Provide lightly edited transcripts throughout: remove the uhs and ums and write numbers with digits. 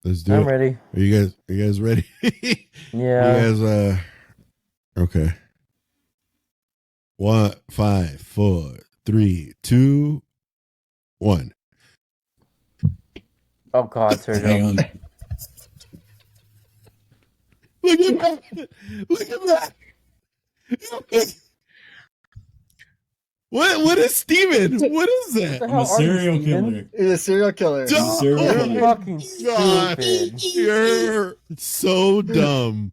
Let's do I'm it. ready. Are you guys ready? Yeah. You guys, okay. 1, 5, 4, 3, 2, 1. Oh God, Hang Sergio. on. Look at that! Look at that! What is Steven? What is What the that? I'm a hell are you, serial Steven? killer. He's a serial killer. He's a serial You're killer. fucking God, stupid. you're so dumb.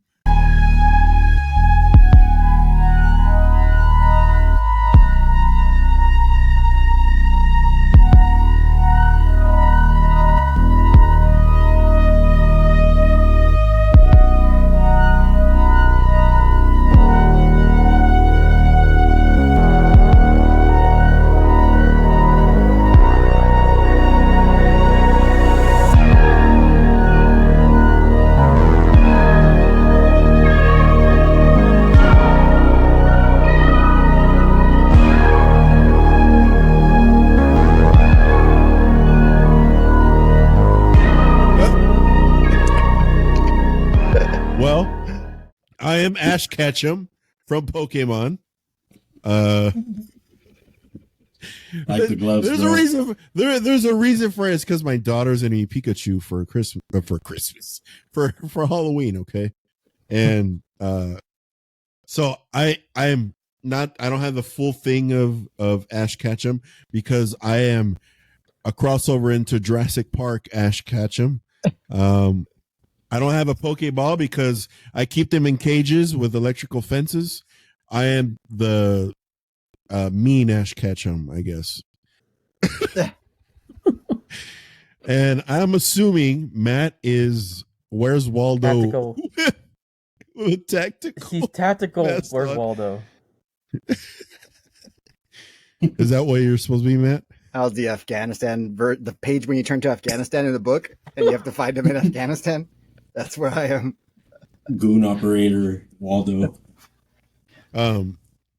Well, I am Ash Ketchum from Pokemon. Like the gloves. There's bro. a reason. There's a reason for it. It's because my daughter's in a Pikachu for Halloween. Okay, and so I'm not. I don't have the full thing of Ash Ketchum because I am a crossover into Jurassic Park Ash Ketchum. I don't have a Pokeball because I keep them in cages with electrical fences. I am the mean Ash Ketchum, I guess. And I'm assuming Matt is Where's Waldo? Tactical. Tactical. He's tactical. That's Where's not- Waldo? Is that what you're supposed to be, Matt? How's the Afghanistan the page when you turn to Afghanistan in the book and you have to find him in Afghanistan? That's where I am. Goon operator Waldo.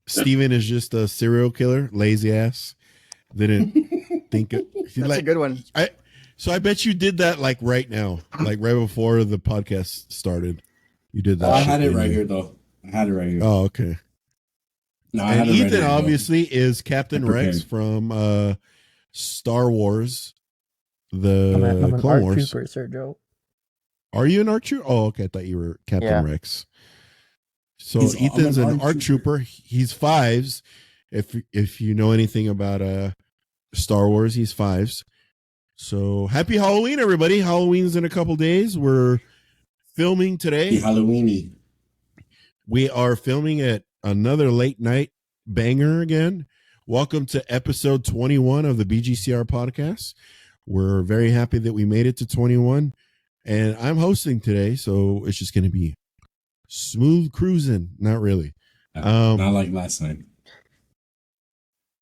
Steven is just a serial killer, lazy ass. Didn't think it. That's a good one. So I bet you did that like right now, like right before the podcast started. You did that. Oh, I shit, had it didn't right you? here though. I had it right here. Oh, okay. No, I And had it right Ethan here, though. obviously is Captain I'm prepared. Rex from Star Wars, the I'm an Clone art Wars. trooper, Sergio. Are you an art trooper? Oh, okay. I thought you were Captain Yeah. Rex. So I'm Ethan's an an art trooper. He's fives. If you know anything about Star Wars, he's fives. So happy Halloween, everybody! Halloween's in a couple days. We're filming today. The Halloweeny. We are filming at another late night banger again. Welcome to episode 21 of the BGCR podcast. We're very happy that we made it to 21. And I'm hosting today, so it's just going to be smooth cruising. Not really. Not like last time.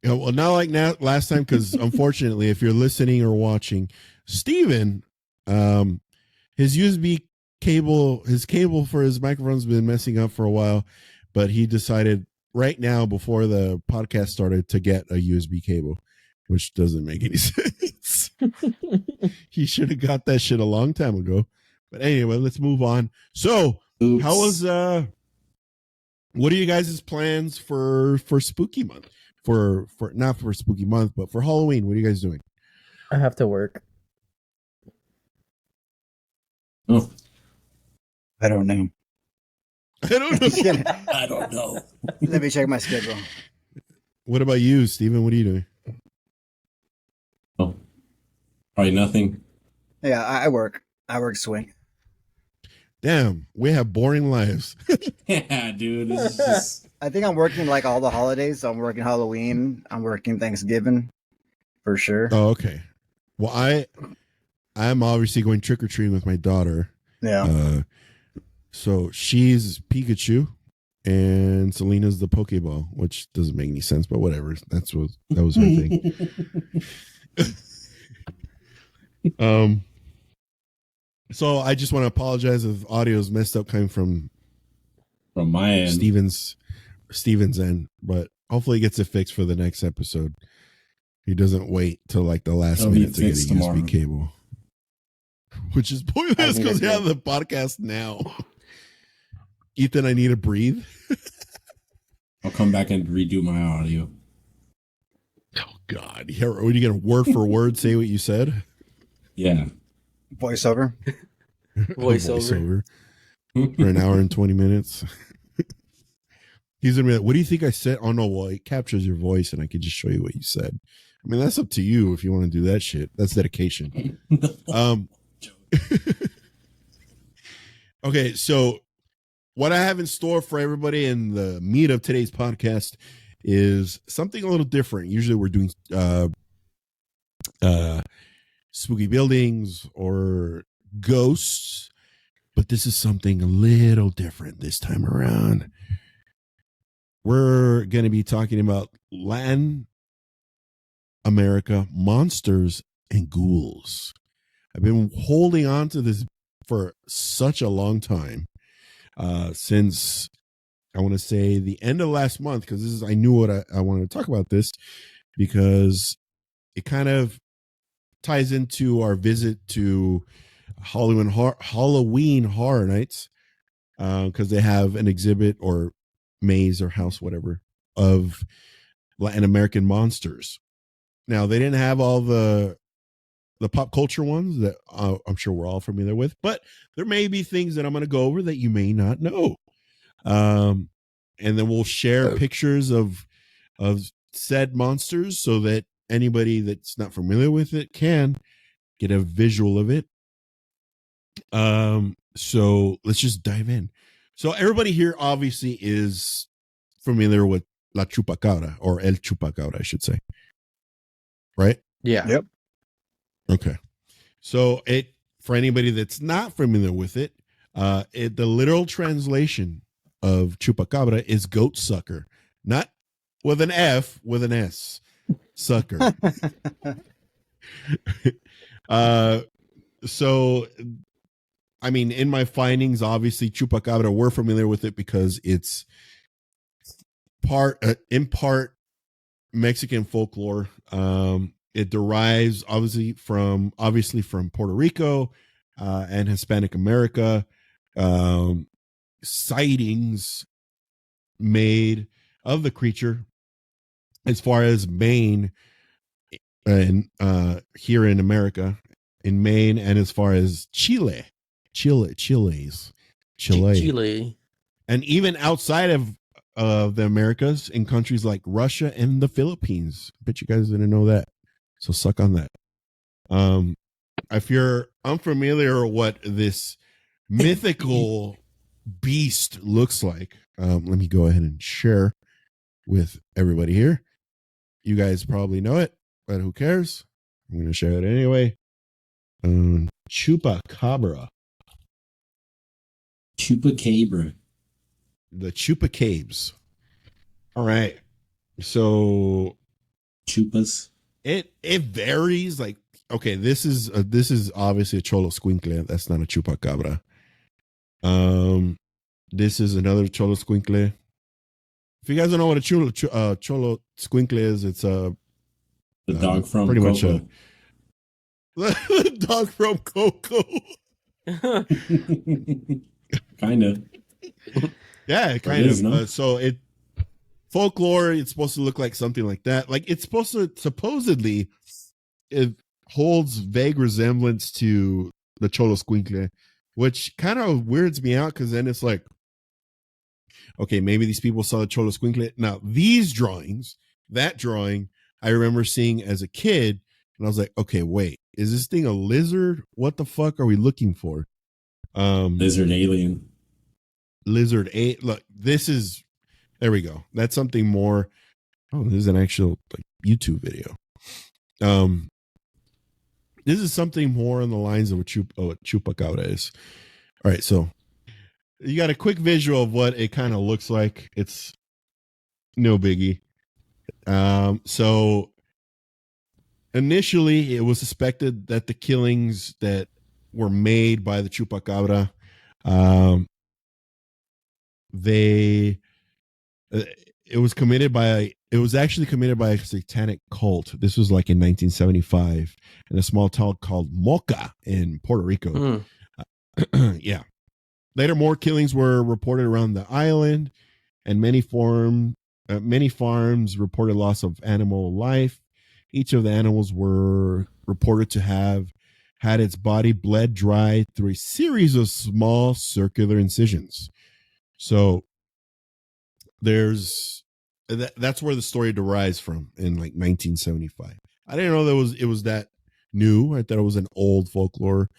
Yeah, well, not like last time, because unfortunately, if you're listening or watching, Steven, his USB cable, his cable for his microphone's been messing up for a while, but he decided right now before the podcast started to get a USB cable, which doesn't make any sense. He should have got that shit a long time ago. But anyway, let's move on. So, Oops. how was what are you guys' plans for spooky month? For not for spooky month, but for Halloween, what are you guys doing? I have to work. Oh, I don't know. I don't know. I don't know. Let me check my schedule. What about you, Steven? What are you doing? Oh, probably nothing. Yeah, I work. I work swing. Damn, we have boring lives. Yeah, dude. This is just... I think I'm working like all the holidays. So I'm working Halloween. I'm working Thanksgiving for sure. Oh, okay. Well, I'm obviously going trick or treating with my daughter. Yeah. So she's Pikachu, and Selena's the Pokeball, which doesn't make any sense, but whatever. That was her thing. So I just want to apologize if audio is messed up coming from my end. Steven's end, but hopefully he gets it fixed for the next episode. He doesn't wait till like the last It'll be minute to get a fixed USB tomorrow. cable. which is pointless I need a because we have the drink. podcast now. Ethan, I need to breathe. I'll come back and redo my audio. Oh God! Are you gonna word for word say what you said? Yeah. Voiceover. Voiceover. For an hour and 20 minutes. He's gonna be like, "What do you think I said?" Oh no, well, it captures your voice, and I can just show you what you said. I mean, that's up to you if you want to do that shit. That's dedication. Okay, so what I have in store for everybody in the meat of today's podcast is something a little different. Usually we're doing spooky buildings or ghosts, but this is something a little different this time around. We're going to be talking about Latin America monsters and ghouls. I've been holding on to this for such a long time, since I want to say the end of last month, because I knew what I wanted to talk about this, because it kind of ties into our visit to Halloween Horror Nights, because they have an exhibit or maze or house, whatever, of Latin American monsters. Now, they didn't have all the pop culture ones that I'm sure we're all familiar with, but there may be things that I'm going to go over that you may not know. And then we'll share pictures of said monsters so that anybody that's not familiar with it can get a visual of it. So let's just dive in. So everybody here obviously is familiar with La Chupacabra, or El Chupacabra, I should say. Right? Yeah. Yep. Okay. So for anybody that's not familiar with it, the literal translation of Chupacabra is goat sucker, not with an F, with an S, sucker. So, I mean, in my findings, obviously Chupacabra, we're familiar with it because it's in part Mexican folklore. It derives obviously from Puerto Rico and Hispanic America. Sightings made of the creature as far as Maine and here in America, in Maine, and as far as Chile, and even outside of the Americas, in countries like Russia and the Philippines. I bet you guys didn't know that. So suck on that. If you're unfamiliar what this mythical beast looks like, let me go ahead and share with everybody here. You guys probably know it, but who cares? I'm going to share it anyway. Chupacabra. Chupacabra. The Chupacabes. All right. So Chupas. It varies. Like, okay, this is obviously a cholo squinkle. That's not a chupacabra. This is another cholo squinkle. If you guys don't know what a cholo squinkle is, it's the dog from pretty Coco. Much the dog from Coco. Kind of. Yeah, kind of. No? So folklore, it's supposed to look like something like that. Like, it's supposed to, supposedly, it holds vague resemblance to the cholo squinkle, which kind of weirds me out, because then it's like, okay, maybe these people saw the cholo squinkle. Now, these drawings, that drawing, I remember seeing as a kid, and I was like, okay, wait, is this thing a lizard? What the fuck are we looking for? Lizard alien. Look, there we go. That's something more. Oh, this is an actual YouTube video. This is something more on the lines of what chupacabra is. All right, so you got a quick visual of what it kind of looks like. It's no biggie. So initially, it was suspected that the killings that were made by the chupacabra, it was actually committed by a satanic cult. This was like in 1975 in a small town called Moca in Puerto Rico. Yeah. Later, more killings were reported around the island, and many farms reported loss of animal life. Each of the animals were reported to have had its body bled dry through a series of small circular incisions. So that's where the story derives from in like 1975. I didn't know it was that new. I thought it was an old folklore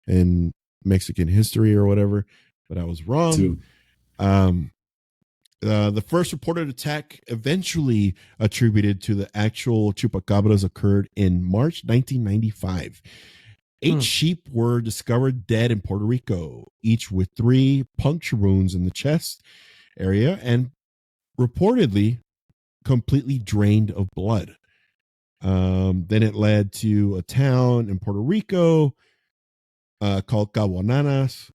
in Mexican history or whatever, but I was wrong. The first reported attack, eventually attributed to the actual chupacabras, occurred in March 1995. 8 sheep were discovered dead in Puerto Rico, each with 3 puncture wounds in the chest area and reportedly completely drained of blood. Then it led to a town in Puerto Rico called Canovanas,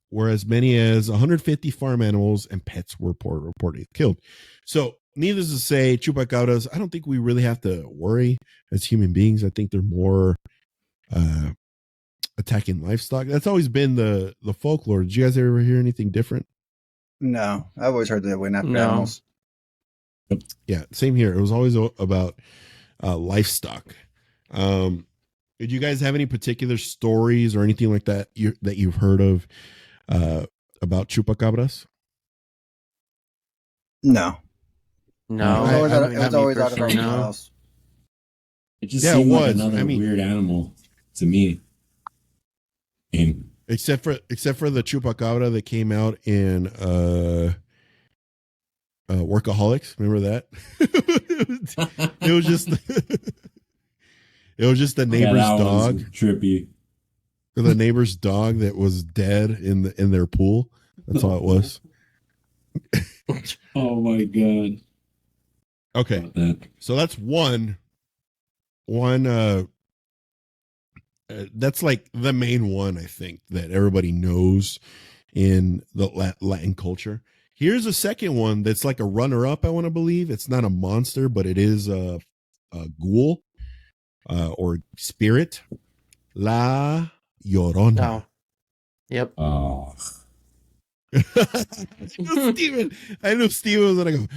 where as many as 150 farm animals and pets were reported killed. So, needless to say, chupacabras, I don't think we really have to worry as human beings. I think they're more attacking livestock. That's always been the folklore. Did you guys ever hear anything different? No, I've always heard that they went after animals. Yeah, same here. It was always about livestock. Did you guys have any particular stories or anything like that that you've heard of about chupacabras? No. It was always out of our house. It just seemed like another weird animal to me. Except for the chupacabra that came out in Workaholics. Remember that? It was just it was just the neighbor's dog. Trippy. The neighbor's dog that was dead in their pool. That's all it was. Oh my god. Okay. So that's one that's like the main one, I think, that everybody knows in the Latin culture. Here's a second one that's like a runner-up, I want to believe. It's not a monster, but it is a ghoul or spirit. La Llorona. Oh. Yep. Oh. I know Steven was gonna go.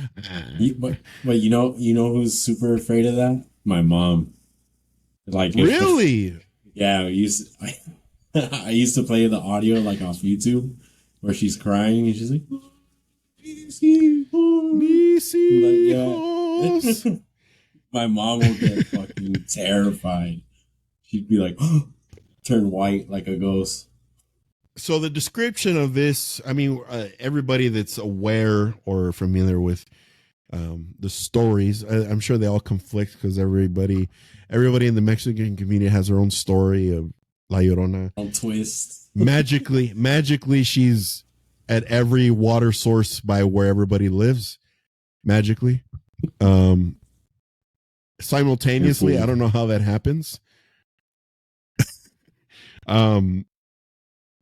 But you know who's super afraid of that? My mom. Like really? Yeah, I used to play the audio like off YouTube where she's crying and she's like, like, yeah. My mom will get fucking terrified. She'd be like, turn white like a ghost. So the description of this, I mean, everybody that's aware or familiar with the stories, I'm sure they all conflict because everybody in the Mexican community has their own story of La Llorona. Twist. Magically, she's at every water source by where everybody lives. Magically. Simultaneously, I don't know how that happens.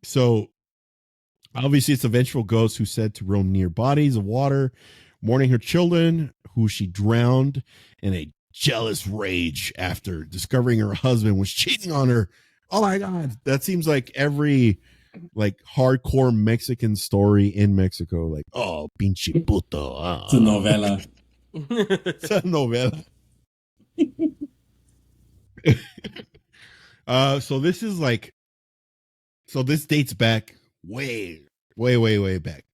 So obviously it's a vengeful ghost who's said to roam near bodies of water, mourning her children who she drowned in a jealous rage after discovering her husband was cheating on her. Oh my God. That seems like every like hardcore Mexican story in Mexico. Like, oh, pinche puto. It's a novela. It's a novela. So this dates back way back.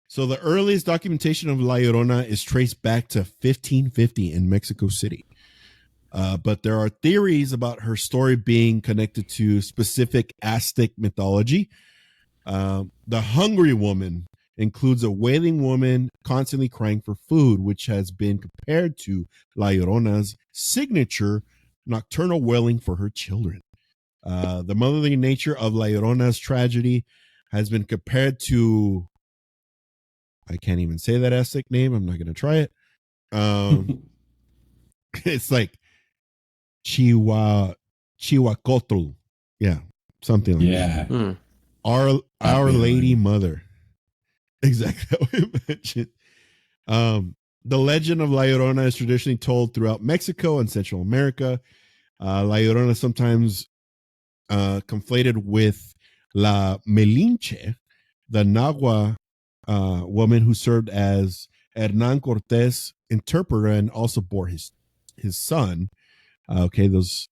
So the earliest documentation of La Llorona is traced back to 1550 in Mexico City. But there are theories about her story being connected to specific Aztec mythology. The hungry woman includes a wailing woman constantly crying for food, which has been compared to La Llorona's signature nocturnal wailing for her children. The motherly nature of La Llorona's tragedy has been compared to, I can't even say that Aztec name. I'm not going to try it. It's like Chihuacotl. Yeah, something like that. Yeah. Our Lady Mother. Exactly how we mentioned. The legend of La Llorona is traditionally told throughout Mexico and Central America. La Llorona sometimes conflated with La Melinche, the Nahua woman who served as Hernan Cortés' interpreter and also bore his son. Okay, those,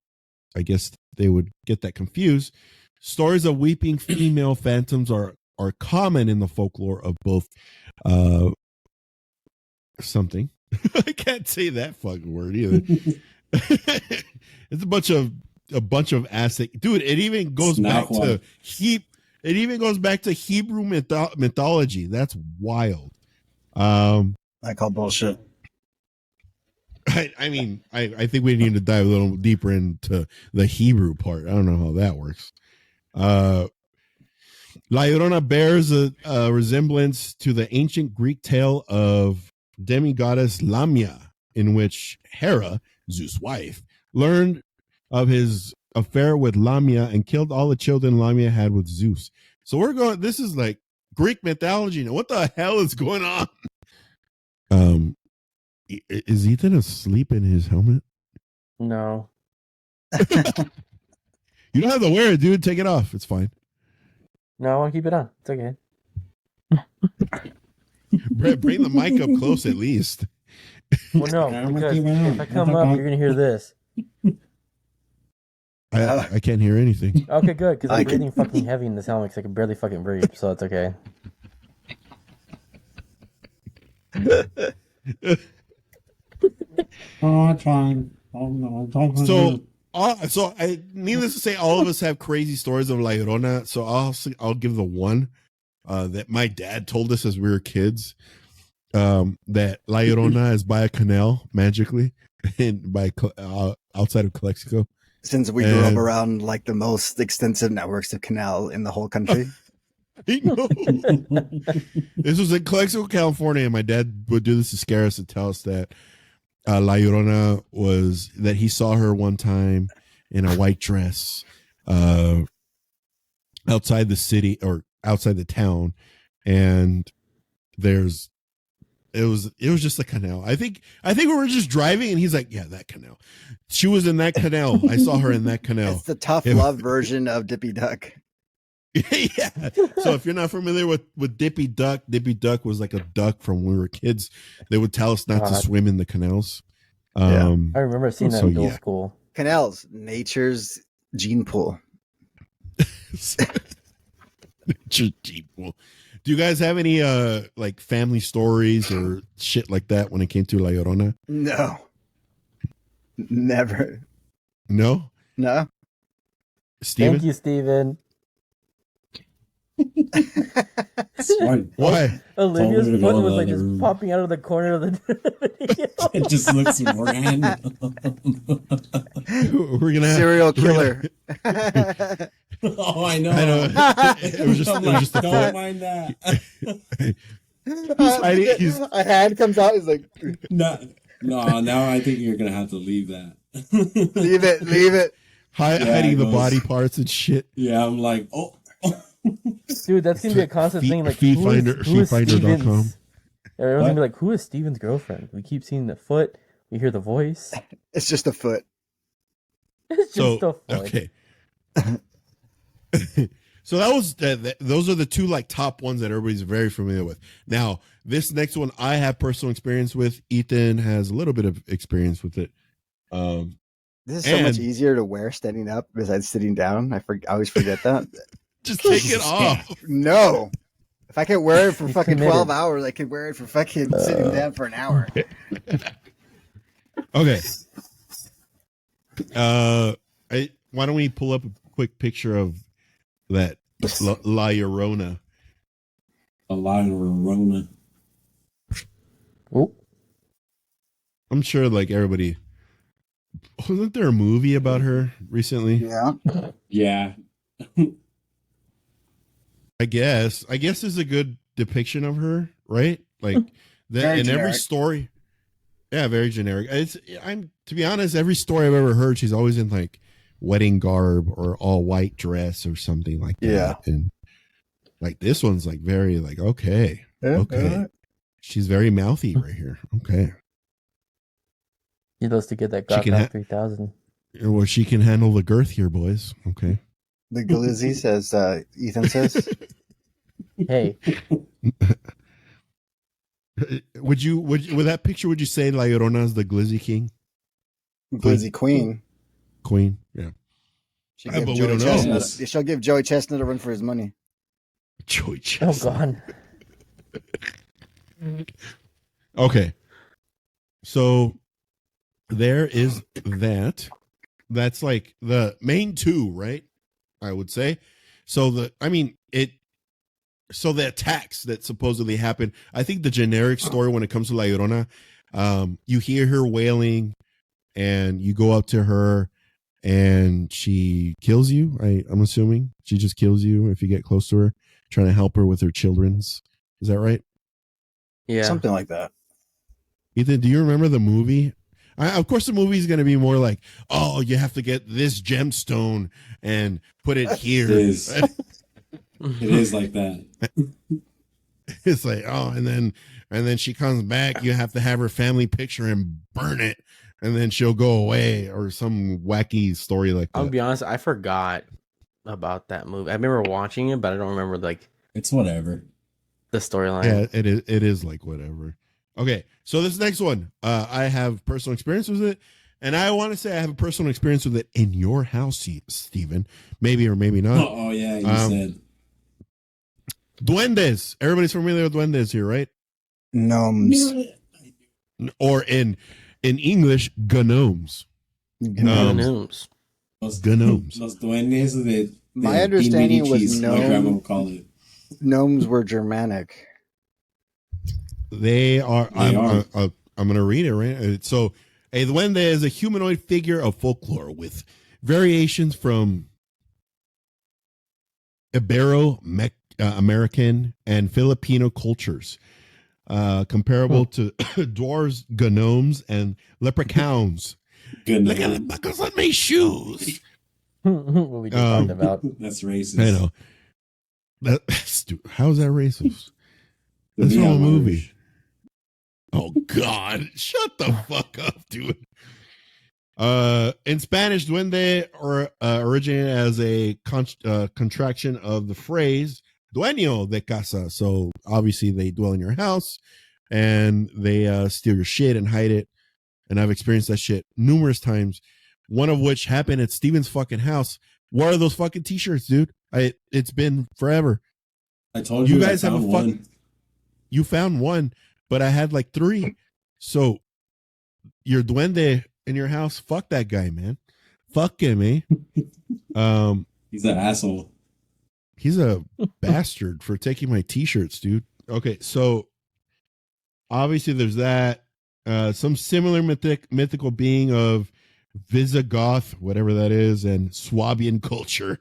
I guess they would get that confused. Stories of weeping female phantoms are common in the folklore of both something. I can't say that fucking word either. It's a bunch of acid, dude. It even goes back to It even goes back to Hebrew mythology. That's wild. I call bullshit. I mean, I think we need to dive a little deeper into the Hebrew part. I don't know how that works. La Llorona bears a resemblance to the ancient Greek tale of demigoddess Lamia, in which Hera, Zeus' wife, learned of his affair with Lamia and killed all the children Lamia had with Zeus. So this is like Greek mythology. Now, what the hell is going on? Is Ethan asleep in his helmet? No. You don't have to wear it, dude. Take it off. It's fine. No, I want to keep it on. It's okay. Bring the mic up close at least. Well, no, because if I come up, you're going to hear this. I can't hear anything. Okay, good, because I'm breathing fucking heavy in this helmet because I can barely fucking breathe, so it's okay. Oh, it's fine. Oh, no, So needless to say, all of us have crazy stories of La Llorona. So I'll give the one that my dad told us as we were kids. That La Llorona is by a canal magically, and by outside of Calexico. Since we grew up around like the most extensive networks of canal in the whole country. I know. This was in Calexico, California, and my dad would do this to scare us and tell us that La Llorona that he saw her one time in a white dress outside the city or outside the town, and it was just a canal. I think we were just driving, and he's like, "Yeah, that canal. She was in that canal. I saw her in that canal." It's the tough love version of Dippy Duck. Yeah. So if you're not familiar with Dippy Duck was like a duck from when we were kids. They would tell us not to swim in the canals. I remember seeing that in middle school. Canals, nature's gene pool. Nature's gene pool. Do you guys have any like family stories or shit like that when it came to La Llorona? No. Never. No? No. Steven? Thank you, Steven. Why? Olivia's foot was like just popping out of the corner of the video. It just looks random. We're gonna have serial killer. Oh, I know. It was just a don't foot. mind that. A hand comes out. He's like, No, now I think you're gonna have to leave that. leave it. Hiding the body parts and shit. Yeah, I'm like, oh. Dude, that's gonna be a constant thing. Like, feedfinder.com. Everyone's gonna be like, "Who is Steven's girlfriend?" We keep seeing the foot. We hear the voice. It's just a foot. It's just a foot. Okay. So that was those are the two like top ones that everybody's very familiar with. Now, this next one I have personal experience with. Ethan has a little bit of experience with it. This is so much easier to wear standing up besides sitting down. I always forget that. Just take it off. No. If I can wear it for fucking 12 hours, I can wear it for fucking sitting down for an hour. Okay. Why don't we pull up a quick picture of that La Llorona? A La Llorona. Oh. I'm sure like everybody. Wasn't there a movie about her recently? Yeah. I guess is a good depiction of her, right? Like that in every story. Yeah, very generic. I'm to be honest, every story I've ever heard, she's always in like wedding garb or all white dress or something like that. And like this one's like very like okay. Okay. She's very mouthy right here. Okay. He loves to get that She can Glock 3000. Well, she can handle the girth here, boys. Okay. The glizzy says, Ethan says. Hey, with that picture, would you say La Llorona is the glizzy king? Glizzy Queen. Queen? Yeah. She But we Joey don't know. Chestnut, Yes. she'll give Joey Chestnut a run for his money. Joey oh Chestnut. god. Okay. So there is that. That's like the main two, right? I would say. So the attacks that supposedly happened, I think the generic story when it comes to La Llorona, you hear her wailing and you go up to her and she kills you. I'm assuming she just kills you if you get close to her, trying to help her with her children's. Is that right? Yeah. Something like that. Ethan, do you remember the movie? Of course, the movie is going to be more like, oh, you have to get this gemstone and put it here. It is. It is like that. It's like, oh, and then she comes back. You have to have her family picture and burn it, and then she'll go away, or some wacky story like that. I'll be honest, I forgot about that movie. I remember watching it, but I don't remember like It's whatever. the storyline. Yeah, it is like whatever. Okay, so this next one, I have personal experience with it, and I want to say I have a personal experience with it in your house, Stephen. Maybe or maybe not. Oh yeah, you said. Duendes. Everybody's familiar with duendes here, right? Gnomes. Or in English, gnomes. Gnomes. Los Gnomes. duendes de My understanding was Medicis, my grandma would call it. Gnomes were Germanic. They are. They are. I'm going to read it, right? So, a duende is a humanoid figure of folklore with variations from Ibero-American and Filipino cultures, comparable to dwarves, gnomes, and leprechauns. Good Look at the name. buckles on my shoes. What we just talked about. That's racist. I know. How is that racist? That's Yeah, from a I'm movie. Irish. Oh God! Shut the fuck up, dude. In Spanish, duende originated as a contraction of the phrase "dueño de casa." So obviously, they dwell in your house and they steal your shit and hide it. And I've experienced that shit numerous times. One of which happened at Steven's fucking house. What are those fucking t-shirts, dude? It's been forever. I told You you guys I have a found fuck. one. You found one, but I had like 3. So your duende in your house, fuck that guy, man. Fuck him, eh? He's an asshole. He's a bastard for taking my t-shirts, dude. Okay, so obviously there's that. Some similar mythical being of Visigoth, whatever that is, and Swabian culture.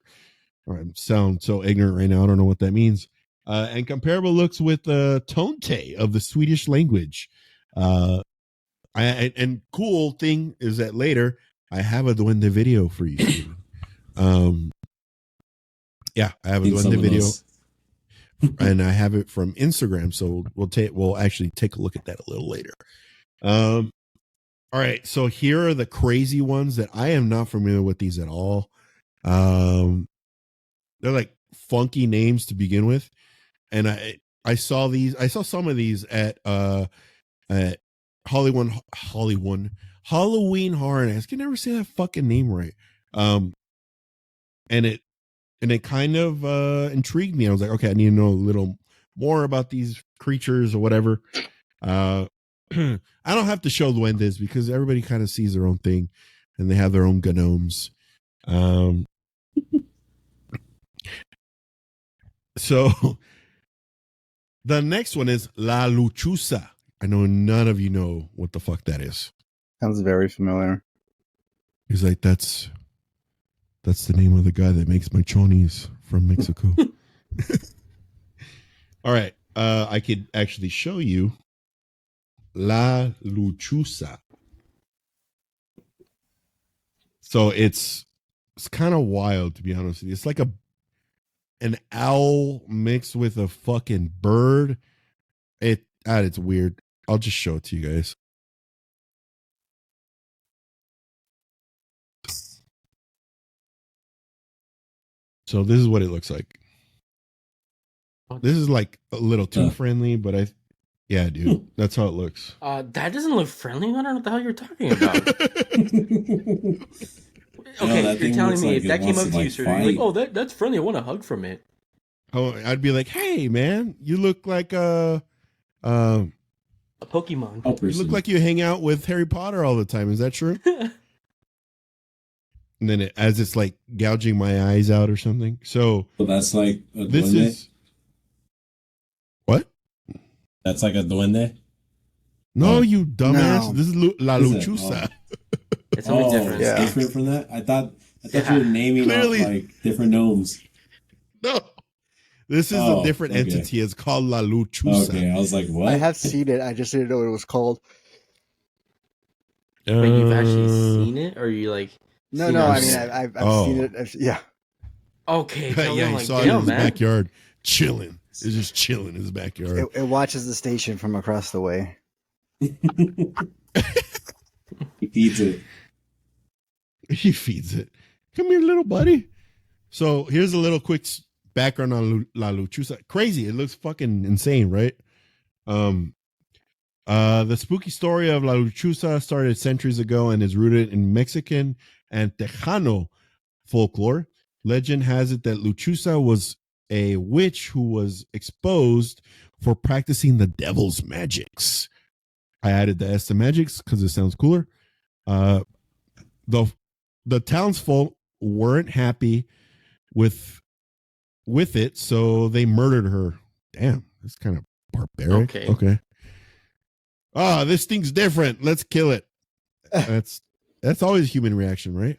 I sound so ignorant right now. I don't know what that means. And comparable looks with Tonte of the Swedish language. And cool thing is that later I have a duende video for you, Steven. Yeah, I have a Need some duende of video, those. and I have it from Instagram. So we'll actually take a look at that a little later. All right, so here are the crazy ones that I am not familiar with these at all. They're like funky names to begin with, and I saw some of these at Halloween Horror Nights. I can never say that fucking name right. And it kind of intrigued me. I was like, okay, I need to know a little more about these creatures or whatever. I don't have to show duendes because everybody kind of sees their own thing, and they have their own gnomes. So the next one is La Luchusa. I know none of you know what the fuck that is. Sounds very familiar. He's like, that's the name of the guy that makes my chonies from Mexico. All right. I could actually show you La Luchusa. So it's kind of wild, to be honest with you. It's like an owl mixed with a fucking bird, It's weird. I'll just show it to you guys. So this is what it looks like. This is like a little too friendly, but yeah, dude, that's how it looks. That doesn't look friendly. I don't know what the hell you're talking about. Okay, that you're thing telling looks me like if it that came wants up to, to you, like, sir, you're like, fight. oh, that's friendly. I want a hug from it. Oh, I'd be like, hey, man, you look like A Pokemon. you look like you hang out with Harry Potter all the time. Is that true? And then as it's like gouging my eyes out or something. So that's like a this duende? is what? That's like a duende? No, you dumbass. No. This is La Is it? Luchusa. It's something different. It's Yeah. different from that? I thought Yeah. you were naming Clearly. off like different gnomes. No. This is a different okay. entity. It's called La Luchusa. Okay, I was like, what? I have seen it. I just didn't know what it was called. But you've actually seen it, or you like? No, seen no. it I on- mean, I've seen it. Yeah. Okay, tell Yeah, me, he like, saw it in damn, his man. backyard, chilling. It's just chilling in his backyard. It watches the station from across the way. He feeds it. He feeds it. Come here, little buddy. So here's a little quick background on La Luchusa. Crazy. It looks fucking insane, right? The spooky story of La Luchusa started centuries ago and is rooted in Mexican and Tejano folklore. Legend has it that Luchusa was a witch who was exposed for practicing the devil's magics. I added the S to magics because it sounds cooler. The townsfolk weren't happy with it, so they murdered her. Damn, that's kind of barbaric. Okay. Ah, this thing's different. Let's kill it. That's always a human reaction, right?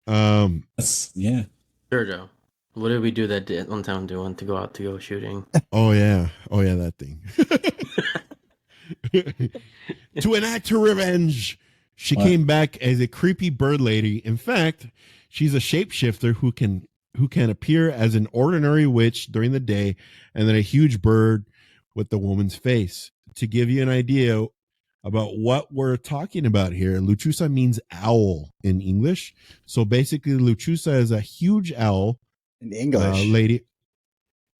Yeah. Jojo, what did we do that day one time to want to go out to go shooting? Oh yeah, that thing. To enact her revenge, she came back as a creepy bird lady. In fact, she's a shapeshifter who can appear as an ordinary witch during the day and then a huge bird with the woman's face. To give you an idea about what we're talking about here, Luchusa means owl in English. So basically, Luchusa is a huge owl. In English. Lady.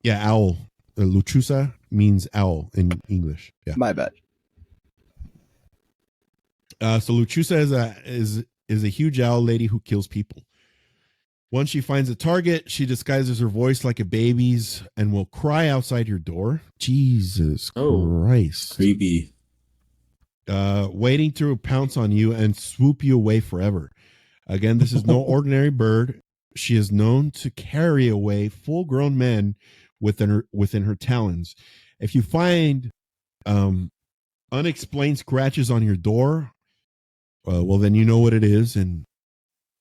Yeah, owl. Luchusa means owl in English. Yeah. My bad. So Luchusa is a huge owl lady who kills people. Once she finds a target, she disguises her voice like a baby's and will cry outside your door. Jesus Christ. Creepy. Waiting to pounce on you and swoop you away forever. Again, this is no ordinary bird. She is known to carry away full-grown men within her talons. If you find unexplained scratches on your door, well, then you know what it is, and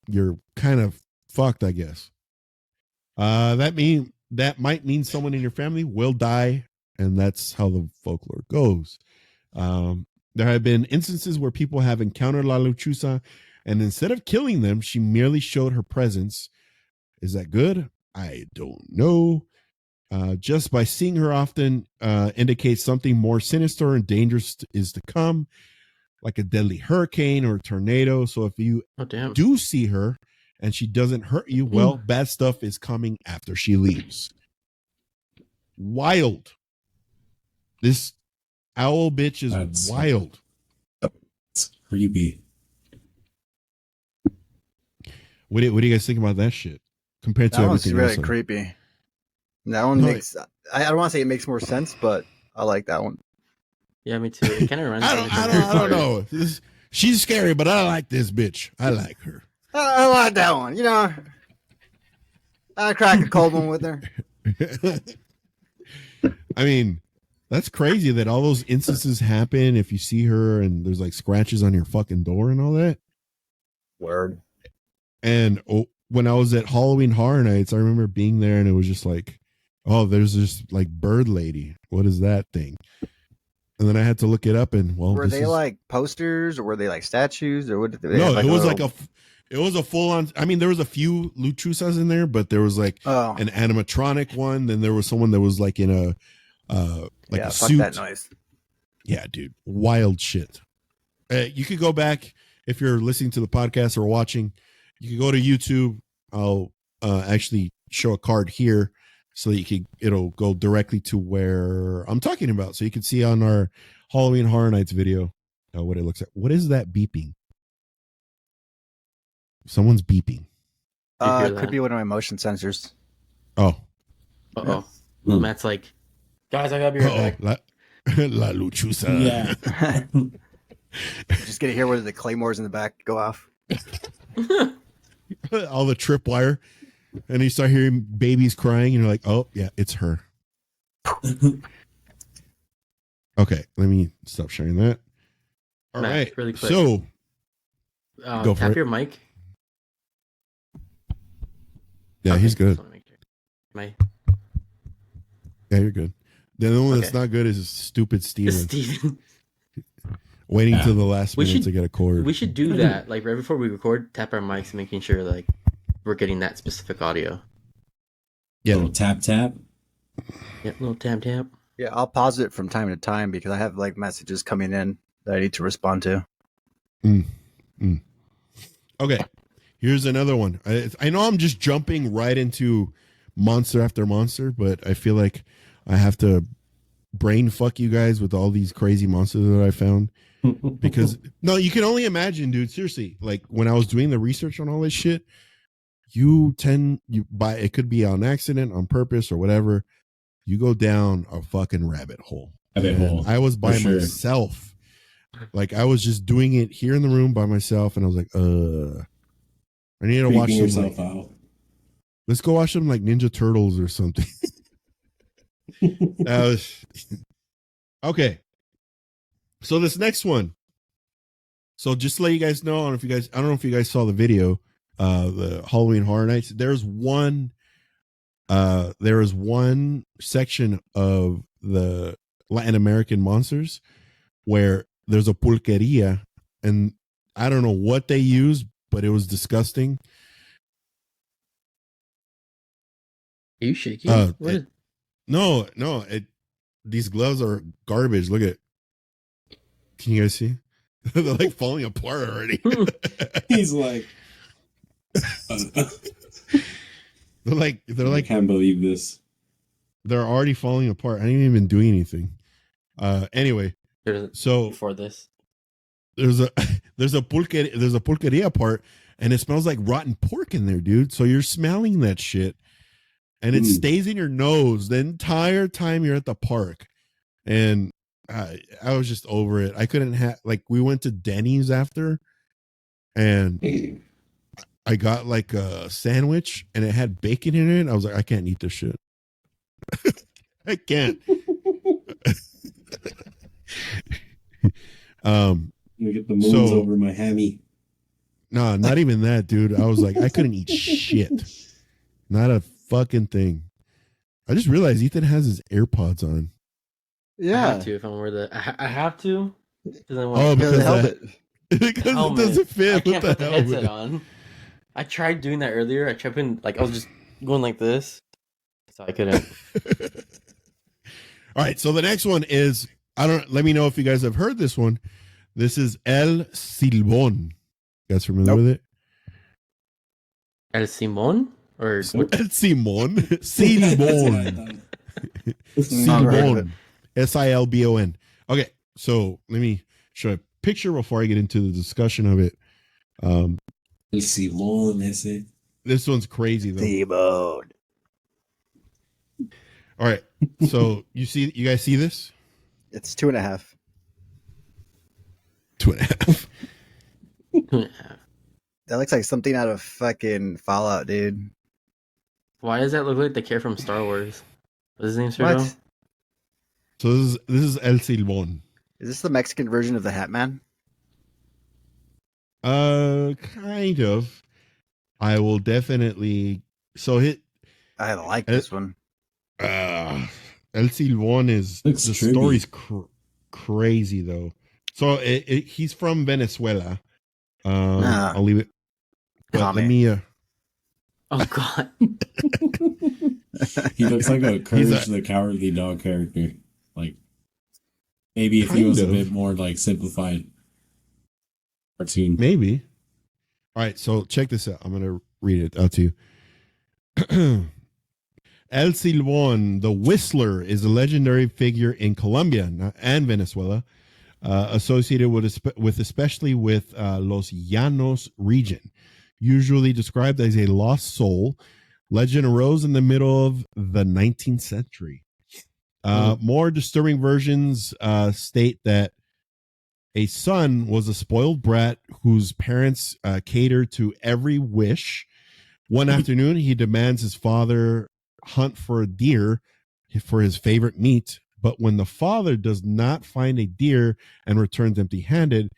you're kind of fucked, I guess. That might mean someone in your family will die, and that's how the folklore goes. There have been instances where people have encountered La Luchusa, and instead of killing them, she merely showed her presence. Is that good? I don't know. Just by seeing her often indicates something more sinister and dangerous is to come, like a deadly hurricane or a tornado. So if you do see her and she doesn't hurt you, well, bad stuff is coming after she leaves. Wild. This owl bitch is wild. It's creepy. What do you guys think about that shit compared to That one's everything really else? creepy. That one makes. I don't want to say it makes more sense, but I like that one. Yeah, me too. It kind of reminds me. I don't know. She's scary, but I like this bitch. I like her. I like that one. You know, I crack a cold one with her. I mean, that's crazy that all those instances happen if you see her and there's like scratches on your fucking door and all that. Word. And when I was at Halloween Horror Nights, I remember being there and it was just like, oh, there's this like bird lady. What is that thing? And then I had to look it up and were they like posters or were they like statues or what did they? No, have, it was like it was a full on. I mean, there was a few Luchusas in there, but there was like an animatronic one. Then there was someone that was like in like yeah, a fuck suit. that noise. Yeah, dude, wild shit. You could go back if you're listening to the podcast or watching. You can go to YouTube. I'll actually show a card here so that it'll go directly to where I'm talking about, so you can see on our Halloween Horror Nights video what it looks like. What is that beeping? Someone's beeping. You hear It could that? be one of my motion sensors. Oh, Uh-oh. Hmm. Matt's like, guys, I gotta be right back. La Luchusa. Yeah. Just gonna hear where the claymores in the back go off. All the tripwire, and you start hearing babies crying, and you're like, oh yeah, it's her. Okay, let me stop sharing that. All Matt, right, really quick. so go for tap it. your mic. Yeah, Okay, he's good. just wanna make sure. Yeah, you're good. The only one that's Okay. not good is stupid Steven, Steven. waiting Yeah. till the last We minute should- to get a cord. We should do that, like right before we record, tap our mics, making sure like we're getting that specific audio. Yeah, Little tap tap. Yep, little tap tap. Yeah, I'll pause it from time to time because I have like messages coming in that I need to respond to. okay. Here's another one. I know I'm just jumping right into monster after monster, but I feel like I have to brain fuck you guys with all these crazy monsters that I found. Because no, you can only imagine, dude. Seriously, like when I was doing the research on all this shit, it could be on accident, on purpose, or whatever. You go down a fucking rabbit hole. Rabbit And hole, I was by for sure. myself. Like I was just doing it here in the room by myself, and I was like, I need to watch Freaking some. yourself Like, out. let's go watch some like Ninja Turtles or something. Okay. So this next one. So just to let you guys know, I don't know if you guys saw the video, the Halloween Horror Nights. There is one section of the Latin American monsters where there's a pulqueria, and I don't know what they use, but it was disgusting. Are you shaking? What is- No, these gloves are garbage. Look at, can you guys see? They're like falling apart already. He's like, they're I like, can't believe this. they're already falling apart. I didn't even do anything. Anyway, There's so before this. there's a pulqueria part, and it smells like rotten pork in there, dude. So you're smelling that shit, and it stays in your nose the entire time you're at the park. And I was just over it. I couldn't have, like, we went to Denny's after, and I got like a sandwich, and it had bacon in it. I was like, I can't eat this shit. I can't. Let me get the moons So- over my hammy. No, not even that, dude. I was like, I couldn't eat shit. Not a fucking thing. I just realized Ethan has his AirPods on. I Yeah, have to if I'm wear the. I have to. Because I want. Oh, because because the helmet. because it helmet. doesn't fit. I can't with put the helmet. headset on. I tried doing that earlier. I tried putting like I was just going like this, so I couldn't. All right, so the next one is, let me know if you guys have heard this one. This is El Silbón. You guys familiar Nope. with it? El Simon or El Simón. Silbón. Silbón. Silbon. Okay, so let me show a picture before I get into the discussion of it. El Simón ese. This one's crazy though. T-Bone. All right, so you guys see this? It's 2.5. 2.5. That looks like something out of fucking Fallout, dude. Why does that look like the character from Star Wars? What's his name, What? Sergio? So this is El Silbón. Is this the Mexican version of the Hat Man? Kind of. I will definitely. So I like this one. El Silbón is Looks the trippy. story's crazy though. So he's from Venezuela. I'll leave it. But let Comment. me. Oh God. He looks like a He's Courage the Cowardly Dog character. Like, Maybe if he Kind was a of. bit more like simplified cartoon. Maybe. All right, so check this out. I'm gonna read it out to you. El Silbón, the Whistler, is a legendary figure in Colombia and Venezuela, associated with especially with Los Llanos region. Usually described as a lost soul, legend arose in the middle of the 19th century. More disturbing versions state that a son was a spoiled brat whose parents catered to every wish. One afternoon, he demands his father hunt for a deer for his favorite meat. But when the father does not find a deer and returns empty handed,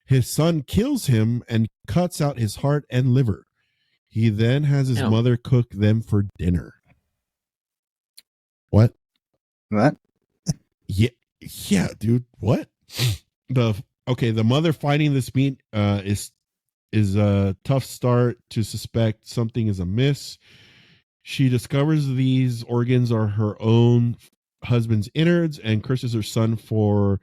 his son kills him and cuts out his heart and liver. He then has his mother cook them for dinner. What? Yeah, dude. What? The mother finding this meat is a tough start to suspect something is amiss. She discovers these organs are her own husband's innards and curses her son for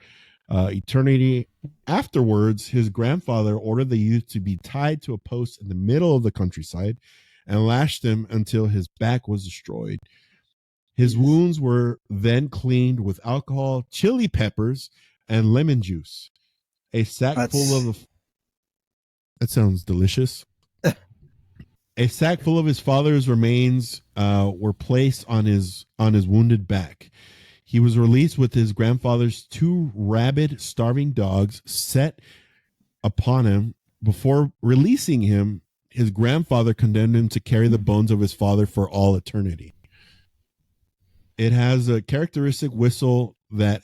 eternity. Afterwards, his grandfather ordered the youth to be tied to a post in the middle of the countryside and lashed him until his back was destroyed. His wounds were then cleaned with alcohol, chili peppers, and lemon juice. A sack full of that sounds delicious. A sack full of his father's remains were placed on his wounded back. He was released with his grandfather's 2 rabid, starving dogs set upon him. Before releasing him, his grandfather condemned him to carry the bones of his father for all eternity. It has a characteristic whistle that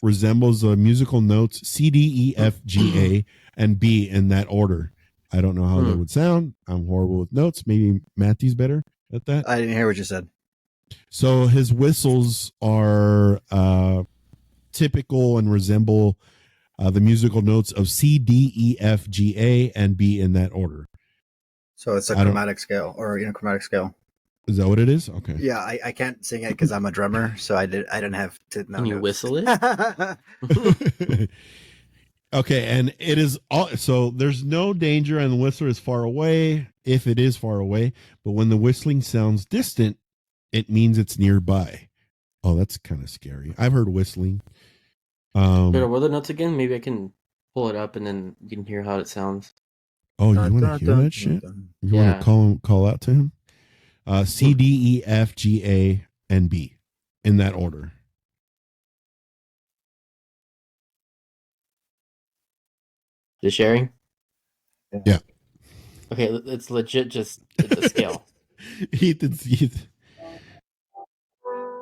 resembles the musical notes C, D, E, F, G, A, and B in that order. I don't know how they would sound. I'm horrible with notes. Maybe Matthew's better at that. I didn't hear what you said. So his whistles are typical and resemble the musical notes of C, D, E, F, G, A, and B in that order. So it's a chromatic scale or chromatic scale. Is that what it is? Okay. Yeah, I can't sing it because I'm a drummer, so I didn't have to know. Can you whistle it? Okay, and it is so there's no danger and the whistler is far away if it is far away, but when the whistling sounds distant, it means it's nearby. Oh, that's kind of scary. I've heard whistling. But what are the notes again? Maybe I can pull it up and then you can hear how it sounds. Oh, you want to hear that shit? You want to call out to him? C, D, E, F, G, A, and B in that order. Just sharing? Yeah. Okay, it's legit it's a scale. Ethan.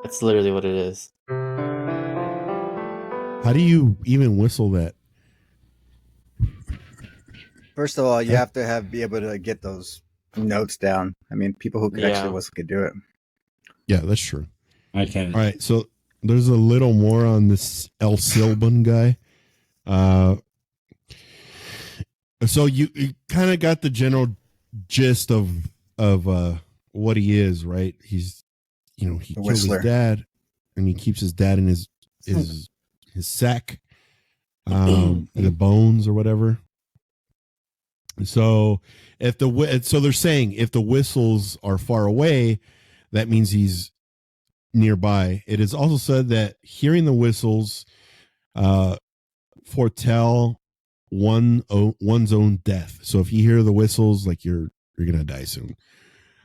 That's literally what it is. How do you even whistle that? First of all, you have to be able to get those notes down. I mean, people who could actually whistle could do it. Yeah, that's true. I can. All right, so there's a little more on this El Silbon guy. So you kind of got the general gist of what he is, right? He's, he killed his dad, and he keeps his dad in his sack, the bones or whatever. So so they're saying if the whistles are far away, that means he's nearby. It is also said that hearing the whistles foretell one's own death. So if you hear the whistles, like you're gonna die soon.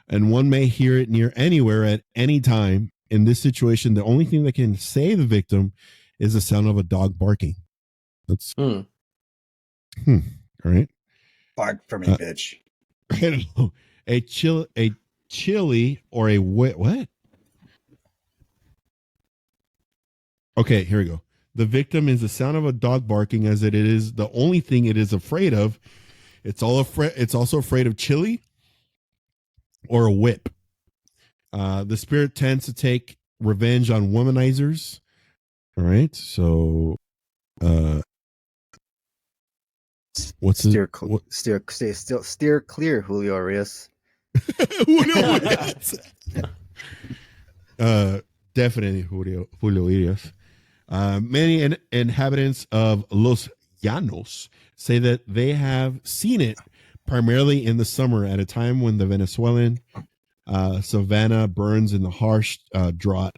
And one may hear it near anywhere at any time. In this situation, the only thing that can save the victim is the sound of a dog barking. That's all right. Bark for me, bitch. I don't know. A chili or a what? Okay, here we go. The victim is the sound of a dog barking, as it is the only thing it is afraid of. It's also afraid of chili or a whip. The spirit tends to take revenge on womanizers. All right, so what's steer clear, Julio Arias. Definitely Julio Arias. Many inhabitants of Los Llanos say that they have seen it primarily in the summer at a time when the Venezuelan savanna burns in the harsh drought.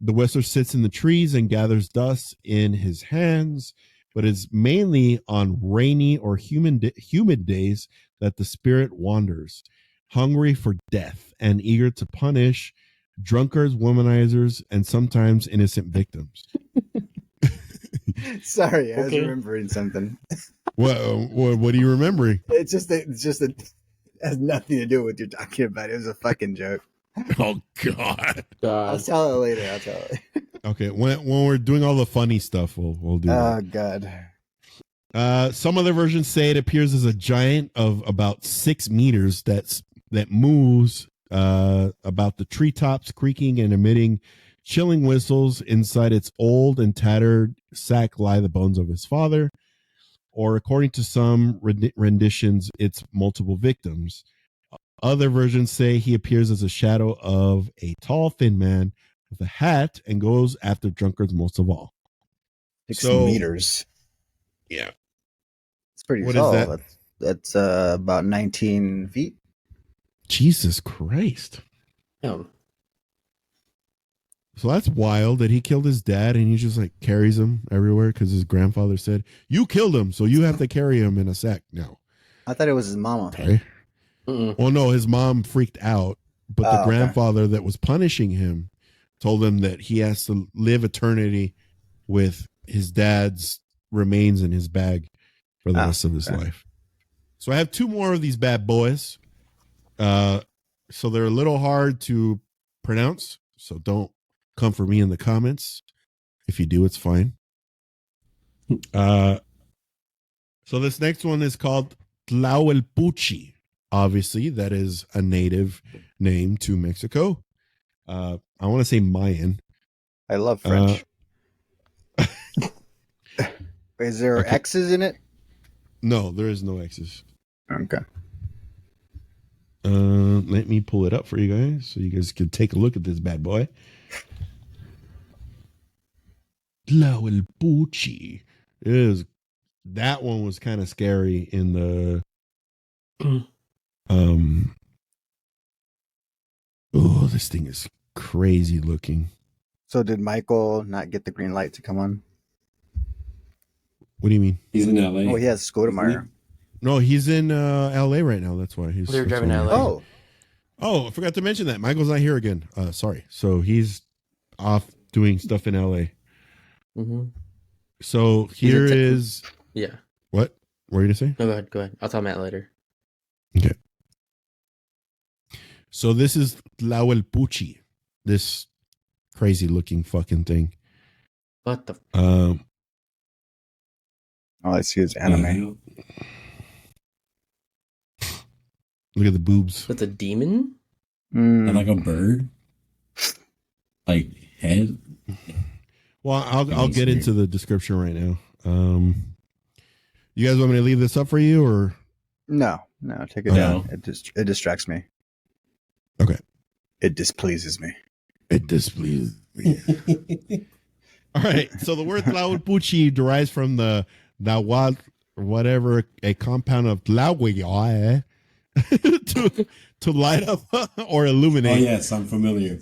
The whistler sits in the trees and gathers dust in his hands, but it's mainly on rainy or humid days that the spirit wanders, hungry for death and eager to punish drunkards, womanizers, and sometimes innocent victims. Sorry, I was Okay. remembering something. What are you remembering? It's just it has nothing to do with what you're talking about. It was a fucking joke. Oh God. I'll God. tell it later. I'll tell it. Okay, when we're doing all the funny stuff, we'll do that. Oh God. Some other versions say it appears as a giant of about 6 meters that moves about the treetops, creaking and emitting chilling whistles. Inside its old and tattered sack lie the bones of his father, or according to some renditions, it's multiple victims. Other versions say he appears as a shadow of a tall, thin man with a hat and goes after drunkards most of all. 6 So- meters. Yeah. It's pretty What is tall. that? That's about 19 feet. Jesus Christ. Yeah. So that's wild that he killed his dad and he just like carries him everywhere because his grandfather said, "You killed him, so you have to carry him in a sack now." I thought it was his mama. Okay. Mm-mm. Well, no, his mom freaked out, but the Oh, okay. grandfather that was punishing him told him that he has to live eternity with his dad's remains in his bag for the Oh, rest of his okay. life. So I have 2 more of these bad boys. So they're a little hard to pronounce, so don't come for me in the comments. If you do, it's fine. So this next one is called Tlahuelpuchi. Obviously, that is a native name to Mexico. I want to say Mayan. I love French. Is there Okay. X's in it? No, there is no X's. Okay. Let me pull it up for you guys so you guys can take a look at this bad boy. Tlahuelpuchi. That one was kind of scary in the oh, this thing is crazy looking. So did Michael not get the green light to come on? What do you mean? He's in LA. Oh, he has school tomorrow. No, he's in LA right now. That's why he's. They were driving to that's LA. why. Oh, Oh, I forgot to mention that Michael's not here again. Sorry. So he's off doing stuff in LA. Mm-hmm. So here is Yeah. what? What were you gonna say? No, go ahead. Go ahead. I'll tell Matt later. Okay. So this is Tlahuelpuchi, this crazy looking fucking thing. What the? all I see is anime. Look at the boobs. That's a demon? And like a bird, like head. Well, I'll get into the description right now. You guys want me to leave this up for you, or No, take it No. down. It distracts me. okay? It displeases me. It displeases me. All right. So the word Tlahuelpuchi derives from the Nahuatl, whatever, a compound of Tlahuel to light up or Oh illuminate. yes, I'm familiar.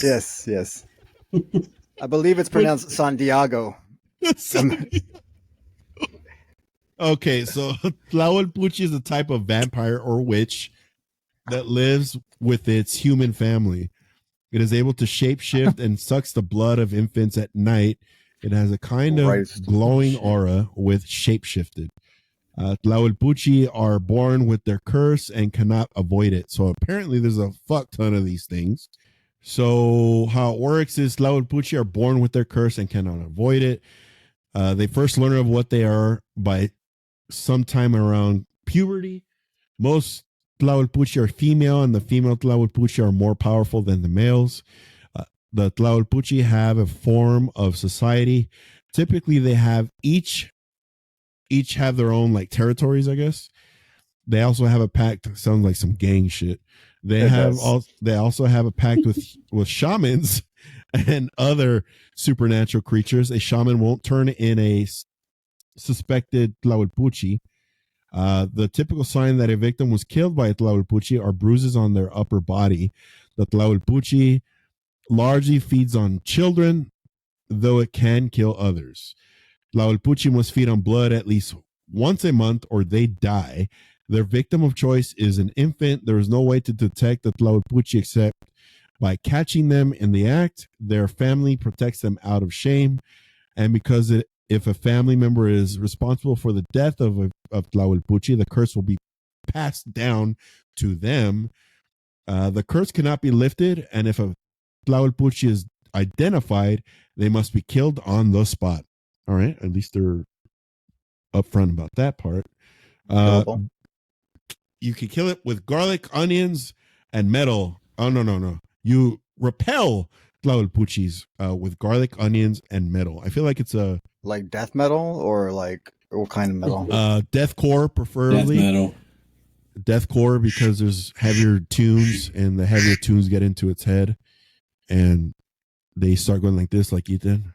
Yes. I believe it's pronounced Santiago. Okay, so Tlahuelpuchi is a type of vampire or witch that lives with its human family. It is able to shapeshift and sucks the blood of infants at night. It has a kind of Christ. glowing aura with shapeshifted. Tlahuelpuchi are born with their curse and cannot avoid it. So apparently there's a fuck ton of these things. So how it works is Tlahuelpuchi are born with their curse and cannot avoid it. They first learn of what they are by sometime around puberty. Most Tlahuelpuchi are female, and the female Tlahuelpuchi are more powerful than the males. The Tlahuelpuchi have a form of society. Typically, they have each have their own like territories, I guess. They also have a pact. Sounds like some gang shit. They It have does. they also have a pact with shamans and other supernatural creatures. A shaman won't turn in a suspected Tlahuelpuchi. The typical sign that a victim was killed by a Tlahuelpuchi are bruises on their upper body. The Tlahuelpuchi largely feeds on children, though it can kill others. Tlahuelpuchi must feed on blood at least once a month or they die. Their victim of choice is an infant. There is no way to detect the Tlahuelpuchi except by catching them in the act. Their family protects them out of shame. And because if a family member is responsible for the death of Tlahuelpuchi, the curse will be passed down to them. The curse cannot be lifted, and if a Tlahuelpuchi is identified, they must be killed on the spot. All right, at least they're upfront about that part. You can kill it with garlic, onions, and metal. Oh, no. You repel Tlahuelpuchis with garlic, onions, and metal. I feel like it's a... Like death metal or like what kind of metal? Deathcore, preferably. Death metal. Deathcore, because there's heavier tunes, and the heavier tunes get into its head, and they start going like this, like Ethan.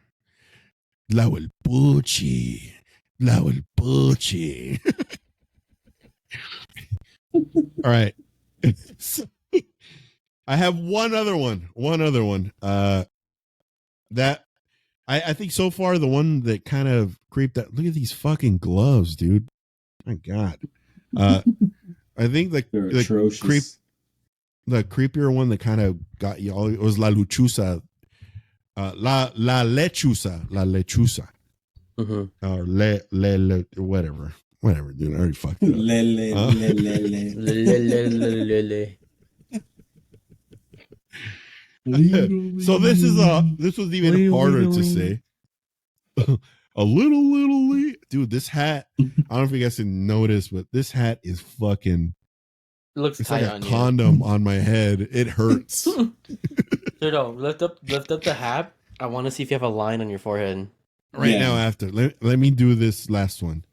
Tlahuelpuchi. All right. I have one other one. That I think so far the one that kind of creeped out. Look at these fucking gloves, dude. My God. I think the creepier one that kind of got you all, it was La Lechuza. La Lechuza. Mm-hmm. Or whatever, dude. I already fucked it up. So this was even harder to say. A little, dude. This hat. I don't know if you guys can notice, but this hat is fucking. It looks it's tight like a on condom on my head. It hurts. Turtle, lift up the hat. I want to see if you have a line on your forehead. Right now, after let me do this last one.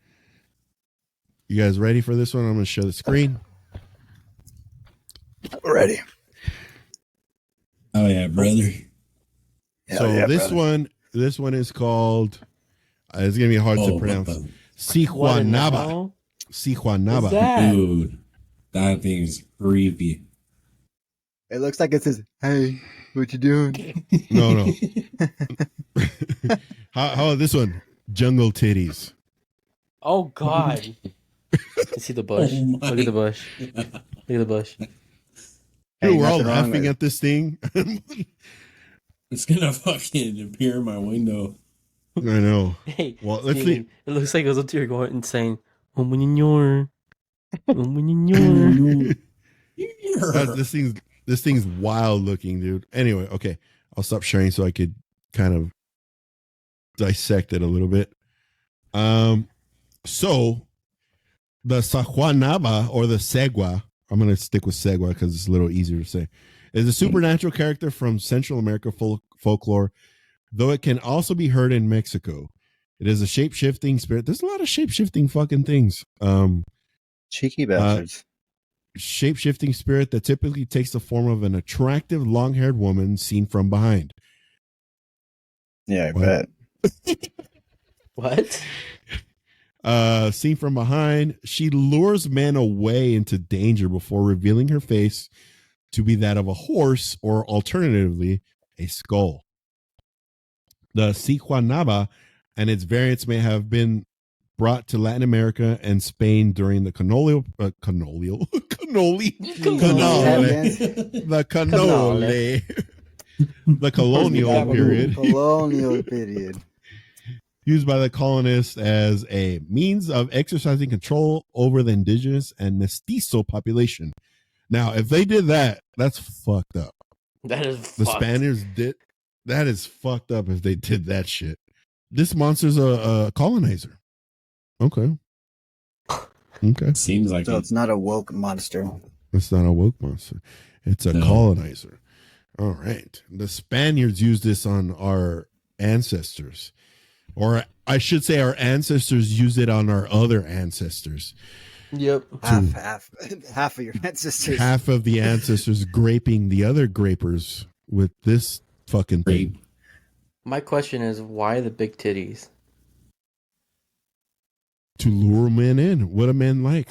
You guys ready for this one? I'm going to show the screen. Ready. Oh yeah, brother. This one is called. It's gonna be hard to pronounce. Sihuanaba. What's that? Dude, that thing is creepy. It looks like it says, "Hey, what you doing?" No. How about this one? Jungle titties. Oh God! You see the bush? Oh Look at the bush. Look at the bush. Dude, we're all laughing at this thing. It's gonna fucking appear in my window. I know. Hey, well, let's Steven, see. it looks like it goes up to your going and saying, "This This thing's wild looking, dude. Anyway, okay, I'll stop sharing so I could kind of dissect it a little bit. So the Sahuanaba or the Segua, I'm going to stick with Segua because it's a little easier to say, is a supernatural character from Central America folklore, though it can also be heard in Mexico. It is a shape-shifting spirit. There's a lot of shape-shifting fucking things. Cheeky bastards. Shape-shifting spirit that typically takes the form of an attractive long-haired woman seen from behind. Yeah, I bet. What? Seen from behind, she lures men away into danger before revealing her face to be that of a horse or alternatively a skull. The Sihuanaba and its variants may have been brought to Latin America and Spain during the the colonial period. Colonial period. Used by the colonists as a means of exercising control over the indigenous and mestizo population. Now, if they did that, that's fucked up. That is The fucked. Spaniards did. That is fucked up if they did that shit. This monster's a colonizer. Okay. Seems like So it's not a woke monster. It's not a woke monster. It's a colonizer. All right. The Spaniards used this on our ancestors. Or I should say our ancestors used it on our other ancestors. Yep. Half of your ancestors. Half of the ancestors graping the other grapers with this fucking thing. Rape. My question is, why the big titties? To lure men in. What a man like.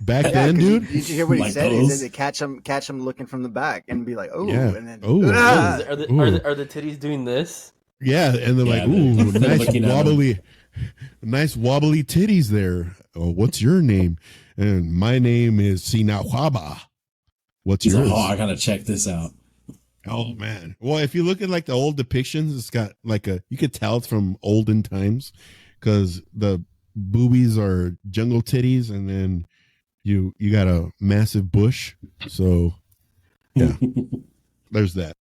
Back then, 'cause dude. Did you hear what he Like said? He those? said they catch him looking from the back and be like, oh, Yeah. and then Oh, ah! Are the, Ooh. are the titties doing this? Yeah, and they're Yeah, like, ooh, they're nice looking at wobbly titties there. Oh, what's your name? And my name is Sinawaba. What's He's yours? like, oh, I gotta check this out. Oh man. Well, if you look at like the old depictions, it's got like you could tell it's from olden times because the boobies are jungle titties, and then you got a massive bush. So yeah, there's that.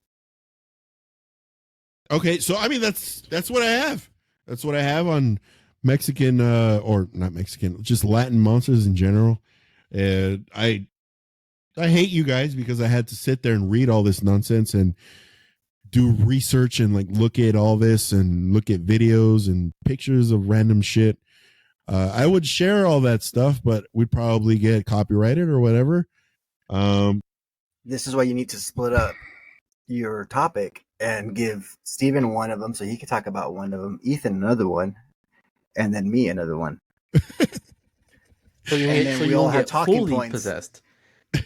Okay, so I mean that's what I have. That's what I have on Mexican or not Mexican, just Latin monsters in general. And I hate you guys because I had to sit there and read all this nonsense and do research and like look at all this and look at videos and pictures of random shit. I would share all that stuff, but we'd probably get copyrighted or whatever. This is why you need to split up your topic and give Steven one of them so he can talk about one of them, Ethan another one, and then me another one. So you, And get, then so we you all won't have get talking fully points. possessed.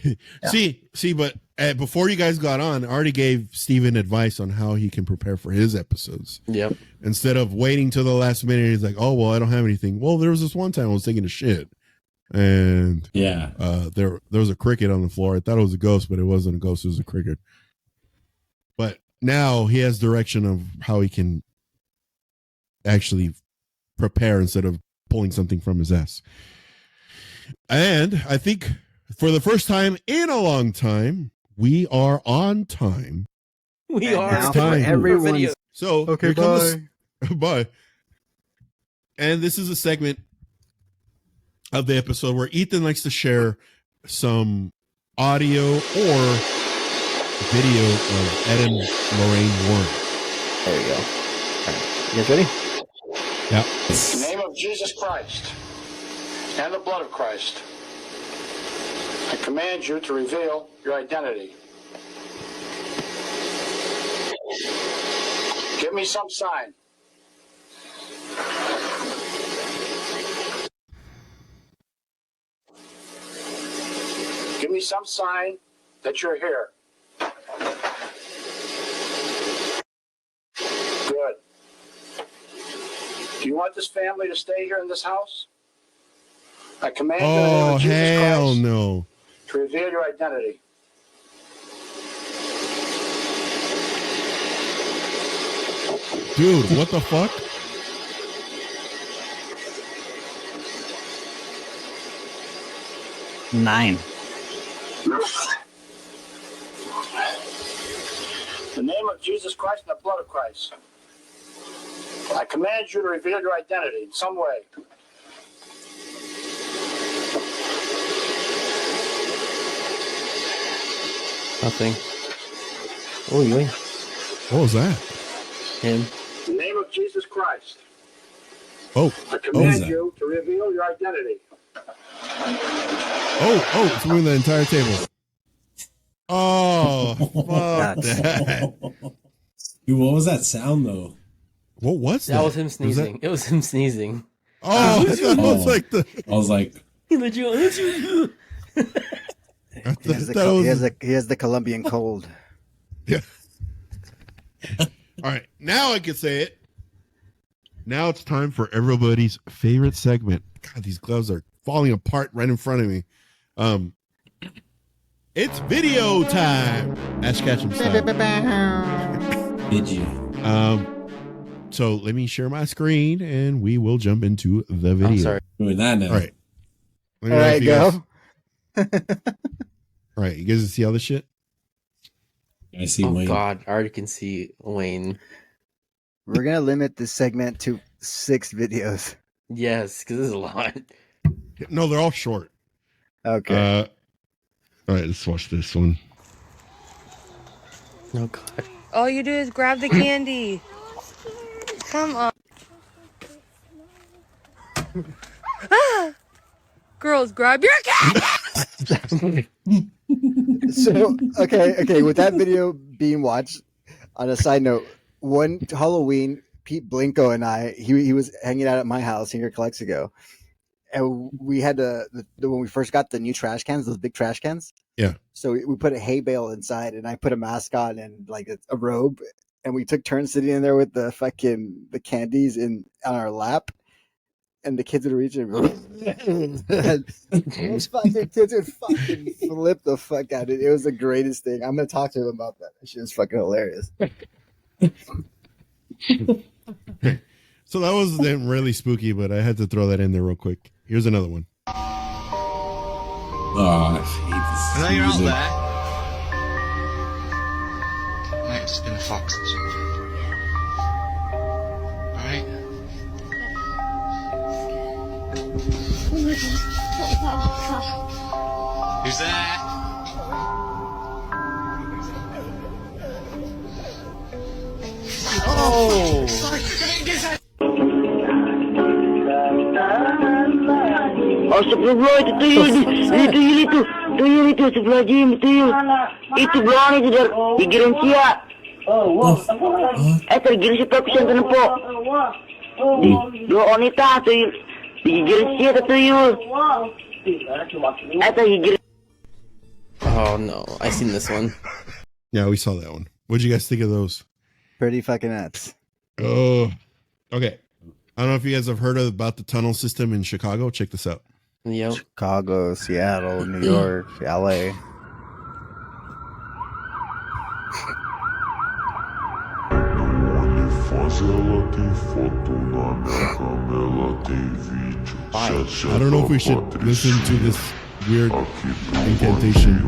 Yeah. See, but before you guys got on, I already gave Steven advice on how he can prepare for his episodes. Yep. Instead of waiting till the last minute, he's like, "Oh well, I don't have anything." Well, there was this one time I was taking a shit, and Yeah. there was a cricket on the floor. I thought it was a ghost, but it wasn't a ghost; it was a cricket. But now he has direction of how he can actually prepare instead of pulling something from his ass. And I think for the first time in a long time, we are on time. We And are. now It's time. for everyone's Video. So okay, here comes bye. bye. And this is a segment of the episode where Ethan likes to share some audio or video of Ed and Lorraine Warren. There we go. All right. You guys ready? Yeah. In the name of Jesus Christ and the blood of Christ, I command you to reveal your identity. Give me some sign. Give me some sign that you're here. Good. Do you want this family to stay here in this house? I command you in the name Oh of Jesus hell Christ no. to reveal your identity. Dude, what the fuck? Nine. In the name of Jesus Christ and the blood of Christ, I command you to reveal your identity in some way. Nothing. Oh, you What was that? him. In the name of Jesus Christ, Oh, I was command that? you to reveal your identity. it's moving the entire table. Oh, fuck Nuts. that. Dude, what was that sound though? What was that? That was him sneezing. It was him sneezing. Oh, I thought it was Oh. like the. I was like, He legit. I He has, thought it was- he has the Colombian cold. Yeah. All right, now I can say it. Now it's time for everybody's favorite segment. God, these gloves are falling apart right in front of me. It's video time. Ash Ketchum style. did you? So let me share my screen and we will jump into the video. I'm sorry. Doing that now. All right. Let me All know if right, you go. guys- all right, you guys see all this shit? I see Oh Wayne. God, I already can see Wayne. We're gonna limit this segment to 6 videos. Yes, because this is a lot. No, they're all short. Okay. All right, let's watch this one. Oh God. All you do is grab the candy. Come on. Girls, grab your candy. So okay, with that video being watched, On a side note, one Halloween, Pete Blinko and I, he was hanging out at my house here a couple weeks ago, and we had when we first got the new trash cans, those big trash cans. Yeah. So we put a hay bale inside, and I put a mask on and like a robe, and we took turns sitting in there with the candies on our lap. And the kids would reach it. Those fucking kids would fucking flip the fuck out. It was the greatest thing. I'm gonna talk to him about that. That shit was fucking hilarious. So that wasn't really spooky, but I had to throw that in there real quick. Here's another one. Oh, I hate this. I know you're out music. there. Might have just been a fox or something. Alright? Who's there? Oh! Astagfirullah, itu tuyul, tuyul itu sebelah jim, tuyul. Itu belakang itu dari gigiran sia. Tergiran si perkusan kenapa? Dua wanita tuyul, gigiran sia tuyul. Gigiran. Oh no, I seen this one. Yeah, we saw that one. What'd you guys think of those? Pretty fucking nuts. Oh, okay. I don't know if you guys have heard about the tunnel system in Chicago. Check this out. Yep. Chicago, Seattle, New York, LA. I don't know if we should listen to this weird incantation.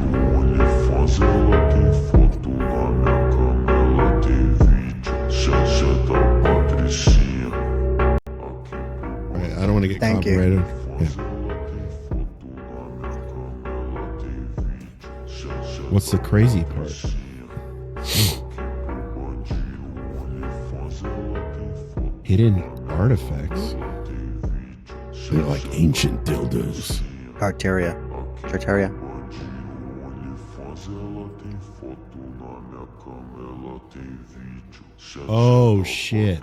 Right, I don't want to get Thank you. copyrighted. Yeah. What's the crazy part? Hidden artifacts. They're like ancient dildos. Tartaria. Oh shit!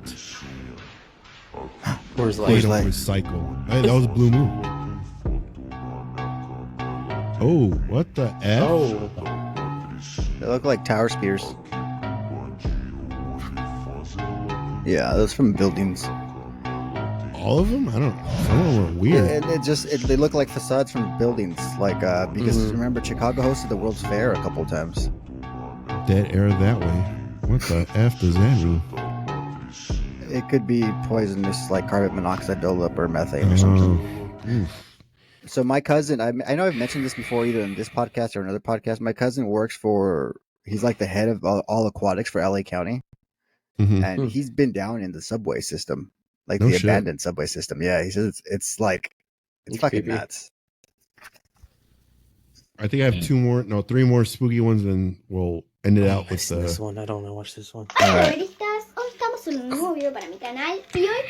Where's They like? don't recycle. Hey, that was Blue Moon. Oh, what the f? Oh, They look like tower spears. Yeah, those from buildings. All of them? I don't know. Some of them are weird. They look like facades from buildings. Like because remember Chicago hosted the World's Fair a couple times. Dead air that way. What the f does that mean? It could be poisonous, like carbon monoxide buildup or methane or something. Oof. So my cousin, I know I've mentioned this before, either in this podcast or another podcast. My cousin works he's like the head of all aquatics for LA County, Mhm. and he's been down in the subway system, like No the shit. abandoned subway system. Yeah, he says it's fucking creepy. nuts. I think I have three more spooky ones, and we'll end it out I've with seen this one. I don't know. Watch this one. Hola terroristas, hoy estamos en un nuevo video para mi canal y hoy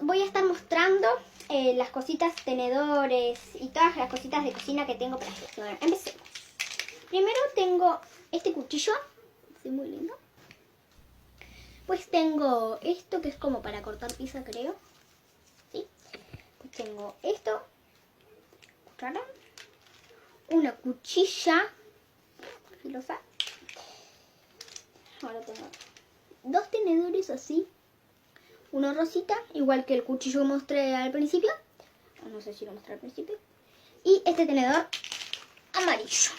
voy a estar mostrando las cositas, tenedores y todas las cositas de cocina que tengo para hacer. Bueno, empecemos. Primero tengo este cuchillo, es muy lindo. Pues tengo esto que es como para cortar pizza, creo. ¿Sí? Pues tengo esto, cuchara, una cuchilla filosa. Ahora tengo dos tenedores así, uno rosita, igual que el cuchillo que mostré al principio, no sé si lo mostré al principio, y este tenedor amarillo.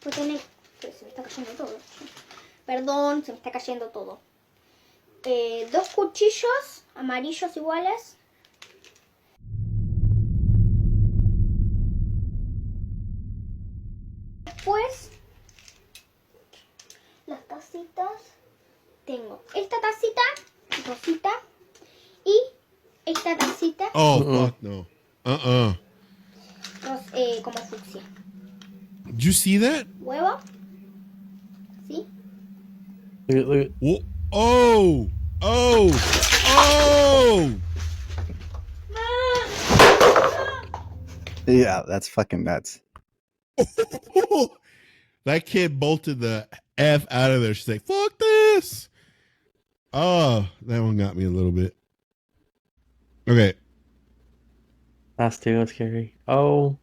Pues se me está cayendo todo. Perdón, se me está cayendo todo. Dos cuchillos amarillos iguales. Después las tacitas, tengo esta tacita rosita y esta tacita Oh, fuck no. como fucsia. Did you see that? Huevo, ¿sí? Look at. Whoa. Oh! Yeah, that's fucking nuts. That kid bolted the F out of there. She's like, fuck this. Oh, that one got me a little bit. Okay. Last two was scary. Oh.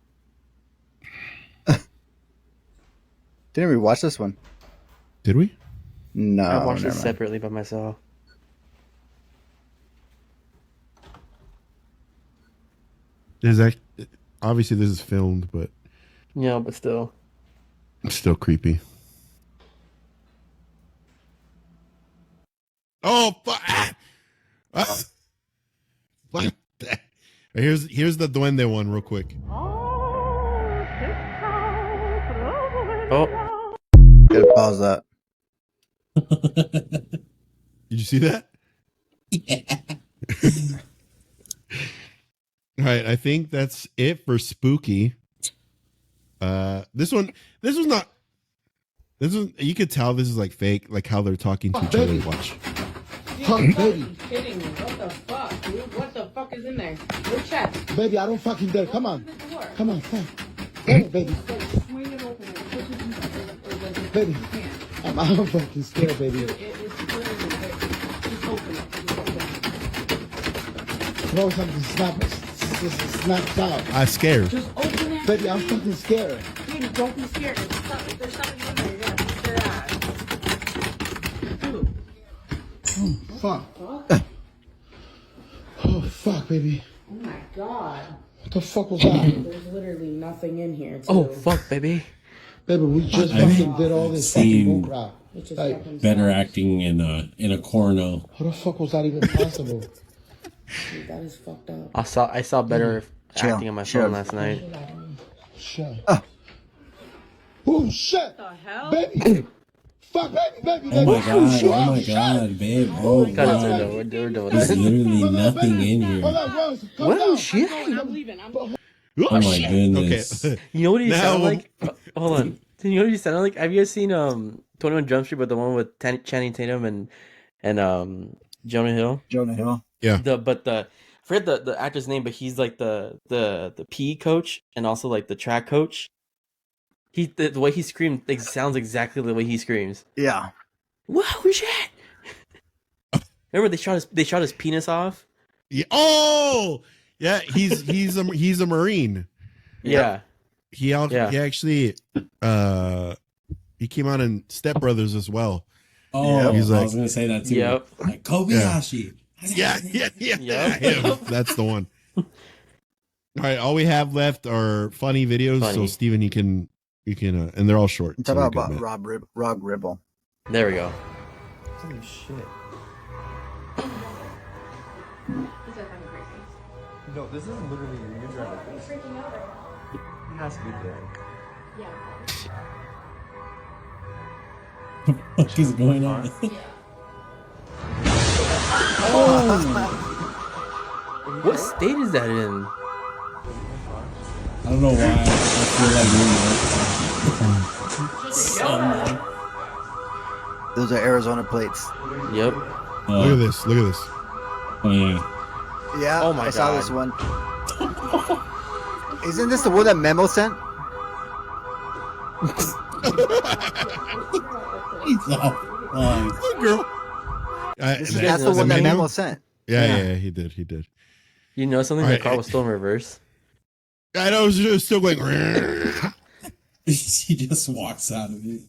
Didn't we watch this one? Did we? No. I watched it never mind. separately by myself. There's obviously this is filmed, but Yeah, but still. it's still creepy. Oh, fuck. What the? Here's the Duende one real quick. Oh. Gotta pause that. Did you see that? Yeah. All right, I think that's it for spooky. This one was not. This is, you could tell this is like fake, like how they're talking to each other. Watch. Baby. Kidding me. What the fuck, dude? What the fuck is in there? Your chest. Baby, I don't fucking dare. Come on. Come on, come. Go, baby. Swing it open and push it in. Baby. I'm fucking scared, baby. It is clearly just open it. Throw something, snaps out. I'm scared. Just open it. Baby, I'm fucking scared. Baby, don't be scared. There's something in there. You're gonna beat their ass. Dude. Oh, fuck. Oh, fuck, baby. Oh my god. What the fuck was that? There's literally nothing in here. Oh, fuck, baby. Baby, we just fucking did all this fucking bullcrap. Like, Better acting in a corno. how the fuck was that even possible? Dude, that is fucked up. I saw better acting on my phone last night. Shit. Oh, shit. What the hell? Baby. Fuck, baby. Oh my god, babe. Oh Cut it, god. we're doing There's this. literally nothing in Hold here. on, Rose. Come Well, down. shit. I'm leaving. Oh my goodness. Okay. You know what he Now- sounded like? Hold on. You know what he sounded like? Have you guys seen 21 Jump Street, but the one with Channing Tatum and Jonah Hill? Jonah Hill. Yeah. I forget the actor's name, but he's like the PE coach and also like the track coach. The way he screamed sounds exactly the way he screams. Yeah. Whoa, shit! Remember they shot his penis off? Yeah. Oh, yeah. He's a Marine. Yeah. He actually he came out in Step Brothers as well. Oh, He's I like- was gonna say that too. Yep. Like Kobayashi. Yeah. Yep. Him. That's the one. All right, all we have left are funny videos. So Funny. Steven, you can and they're all short. I'm so talking we're about good, man. Rob Ribble. There we go. Holy shit. No, this is literally your driver. He's freaking out right now. He has to be dead. What the fuck is going on? What state is that in? I don't know why. I feel like Those are Arizona plates. Yep. Look at this. Look at this. Oh yeah. Yeah, Oh my I saw God. this one. Isn't this the one that Memo sent? He's all wrong. Good girl. That's the one that Memo sent. Yeah, he did. You know something? All The right. car was still in reverse. I know it was still going. All He just walks out of it.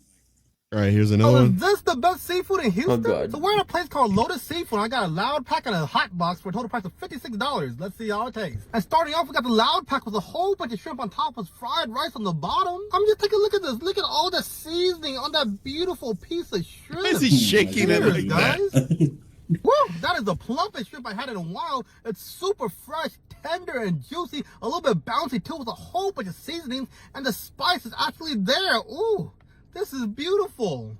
right, here's another Oh, is one. this the best seafood in Houston? God. So we're in a place called Lotus Seafood. I got a loud pack and a hot box for a total price of $56. Let's see how it tastes. And starting off, we got the loud pack with a whole bunch of shrimp on top with fried rice on the bottom. I'm just taking a look at this. Look at all the seasoning on that beautiful piece of shrimp. Why is he shaking it Cheers, like guys. that? Woo! That is the plumpest shrimp I had in a while. It's super fresh, tender, and juicy. A little bit bouncy too, with a whole bunch of seasonings, and the spice is actually there. Ooh, this is beautiful.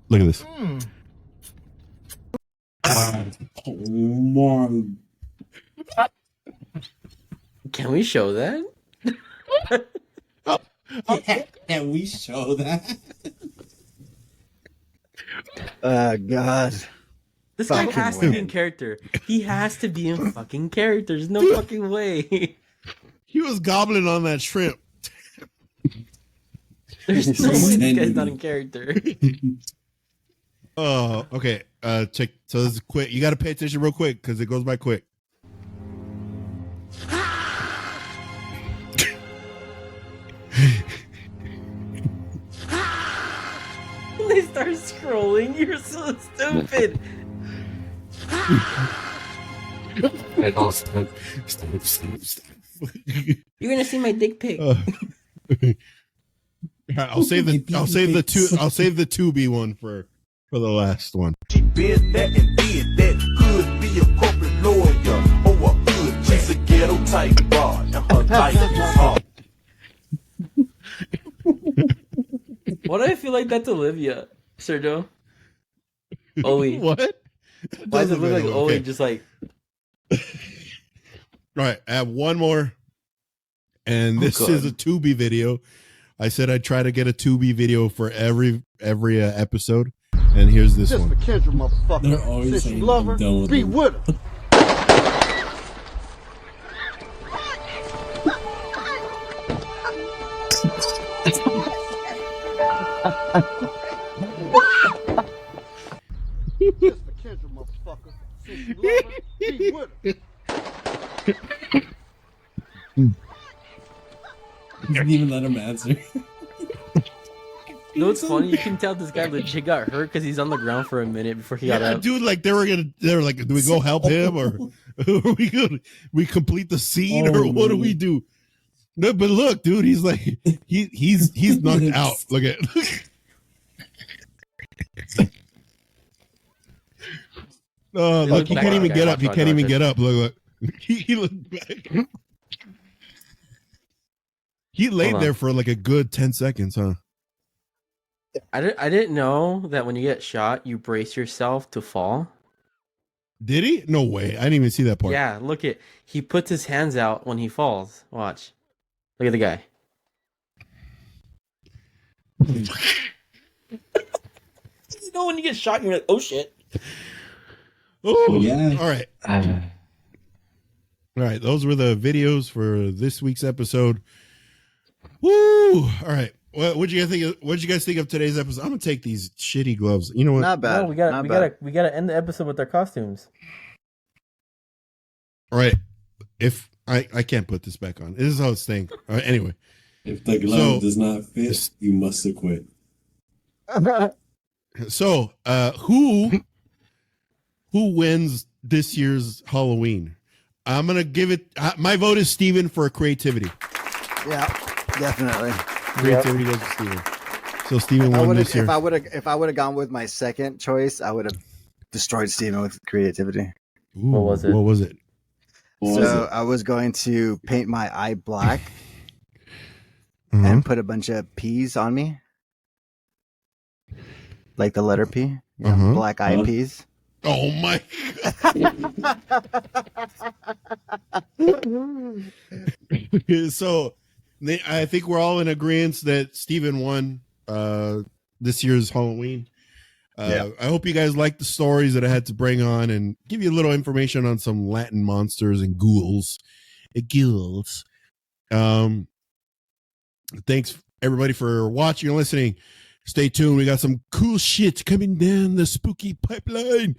Look at this. Oh my. Can we show that? Can we show that? God. This guy Fucking has to be way. in character. He has to be in fucking character. There's no fucking way. He was gobbling on that shrimp. There's no way this guy's not in character. Oh, okay. Check. So this is quick. You got to pay attention real quick because it goes by quick. They start scrolling. You're so stupid. Stop. You're gonna see my dick pic. I'll save the 2B one for the last one. She been that and did that. Could be a corporate lawyer or a hood. She's a ghetto type broad. And her life is hard. Why do I feel like that's Olivia, Sergio? Oli. What? Why does it look like Oli? Okay. Just like. All right, I have one more, and this is a 2B video. I said I'd try to get a 2B video for every episode, and here's this one. For Kendra, motherfucker. They're always Since saying you love her, I'm done with be them. with her. Just for Kendra, motherfucker. Since you love her, be with her. He didn't even let him answer. You know what's funny? You can tell this guy legit got hurt because he's on the ground for a minute before he got up. Dude, like they were like, do we go help him or we complete the scene or what do we do? No, but look, dude, he's like he's knocked out. Look at. Oh, look, he can't even get up. He can't even get up. Look. He looked back. He laid there for like a good 10 seconds, huh? I didn't know that when you get shot, you brace yourself to fall. Did he? No way. I didn't even see that part. Yeah, he puts his hands out when he falls. Watch. Look at the guy. You know when you get shot, you're like, oh shit. Oh, yeah. All right. All right. Those were the videos for this week's episode. Woo! All right. Well, what'd you guys think of today's episode? I'm gonna take these shitty gloves. You know what? Not bad. No, we gotta end the episode with our costumes. All right. If I can't put this back on. This is how it's staying. All right, anyway. If the glove does not fit, you must acquit. So, who wins this year's Halloween? I'm gonna give it. My vote is Steven for creativity. Yeah, definitely. Creativity goes to Steven. So Steven won this year. If I would have gone with my second choice, I would have destroyed Steven with creativity. Ooh, what was it? I was going to paint my eye black and put a bunch of P's on me, like the letter P. Black eye peas. Oh my! So, I think we're all in agreement that Steven won this year's Halloween. I hope you guys liked the stories that I had to bring on and give you a little information on some Latin monsters and ghouls. Ghouls. Thanks everybody for watching and listening. Stay tuned. We got some cool shit coming down the spooky pipeline.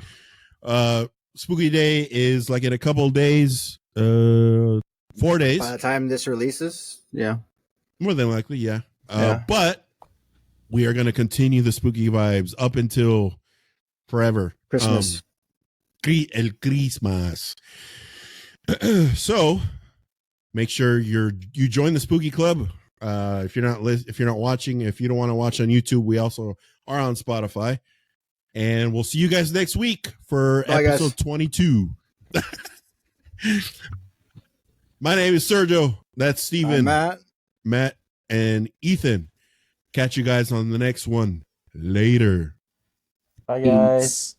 Spooky Day is like in a couple of days. 4 days. By the time this releases, yeah. More than likely, yeah. But we are going to continue the spooky vibes up until forever. Christmas. El Christmas. So make sure you join the spooky club. If you're not watching, if you don't want to watch on YouTube, we also are on Spotify. And we'll see you guys next week for episode 22. My name is Sergio. That's Steven. Matt, and Ethan. Catch you guys on the next one. Later. Bye, guys.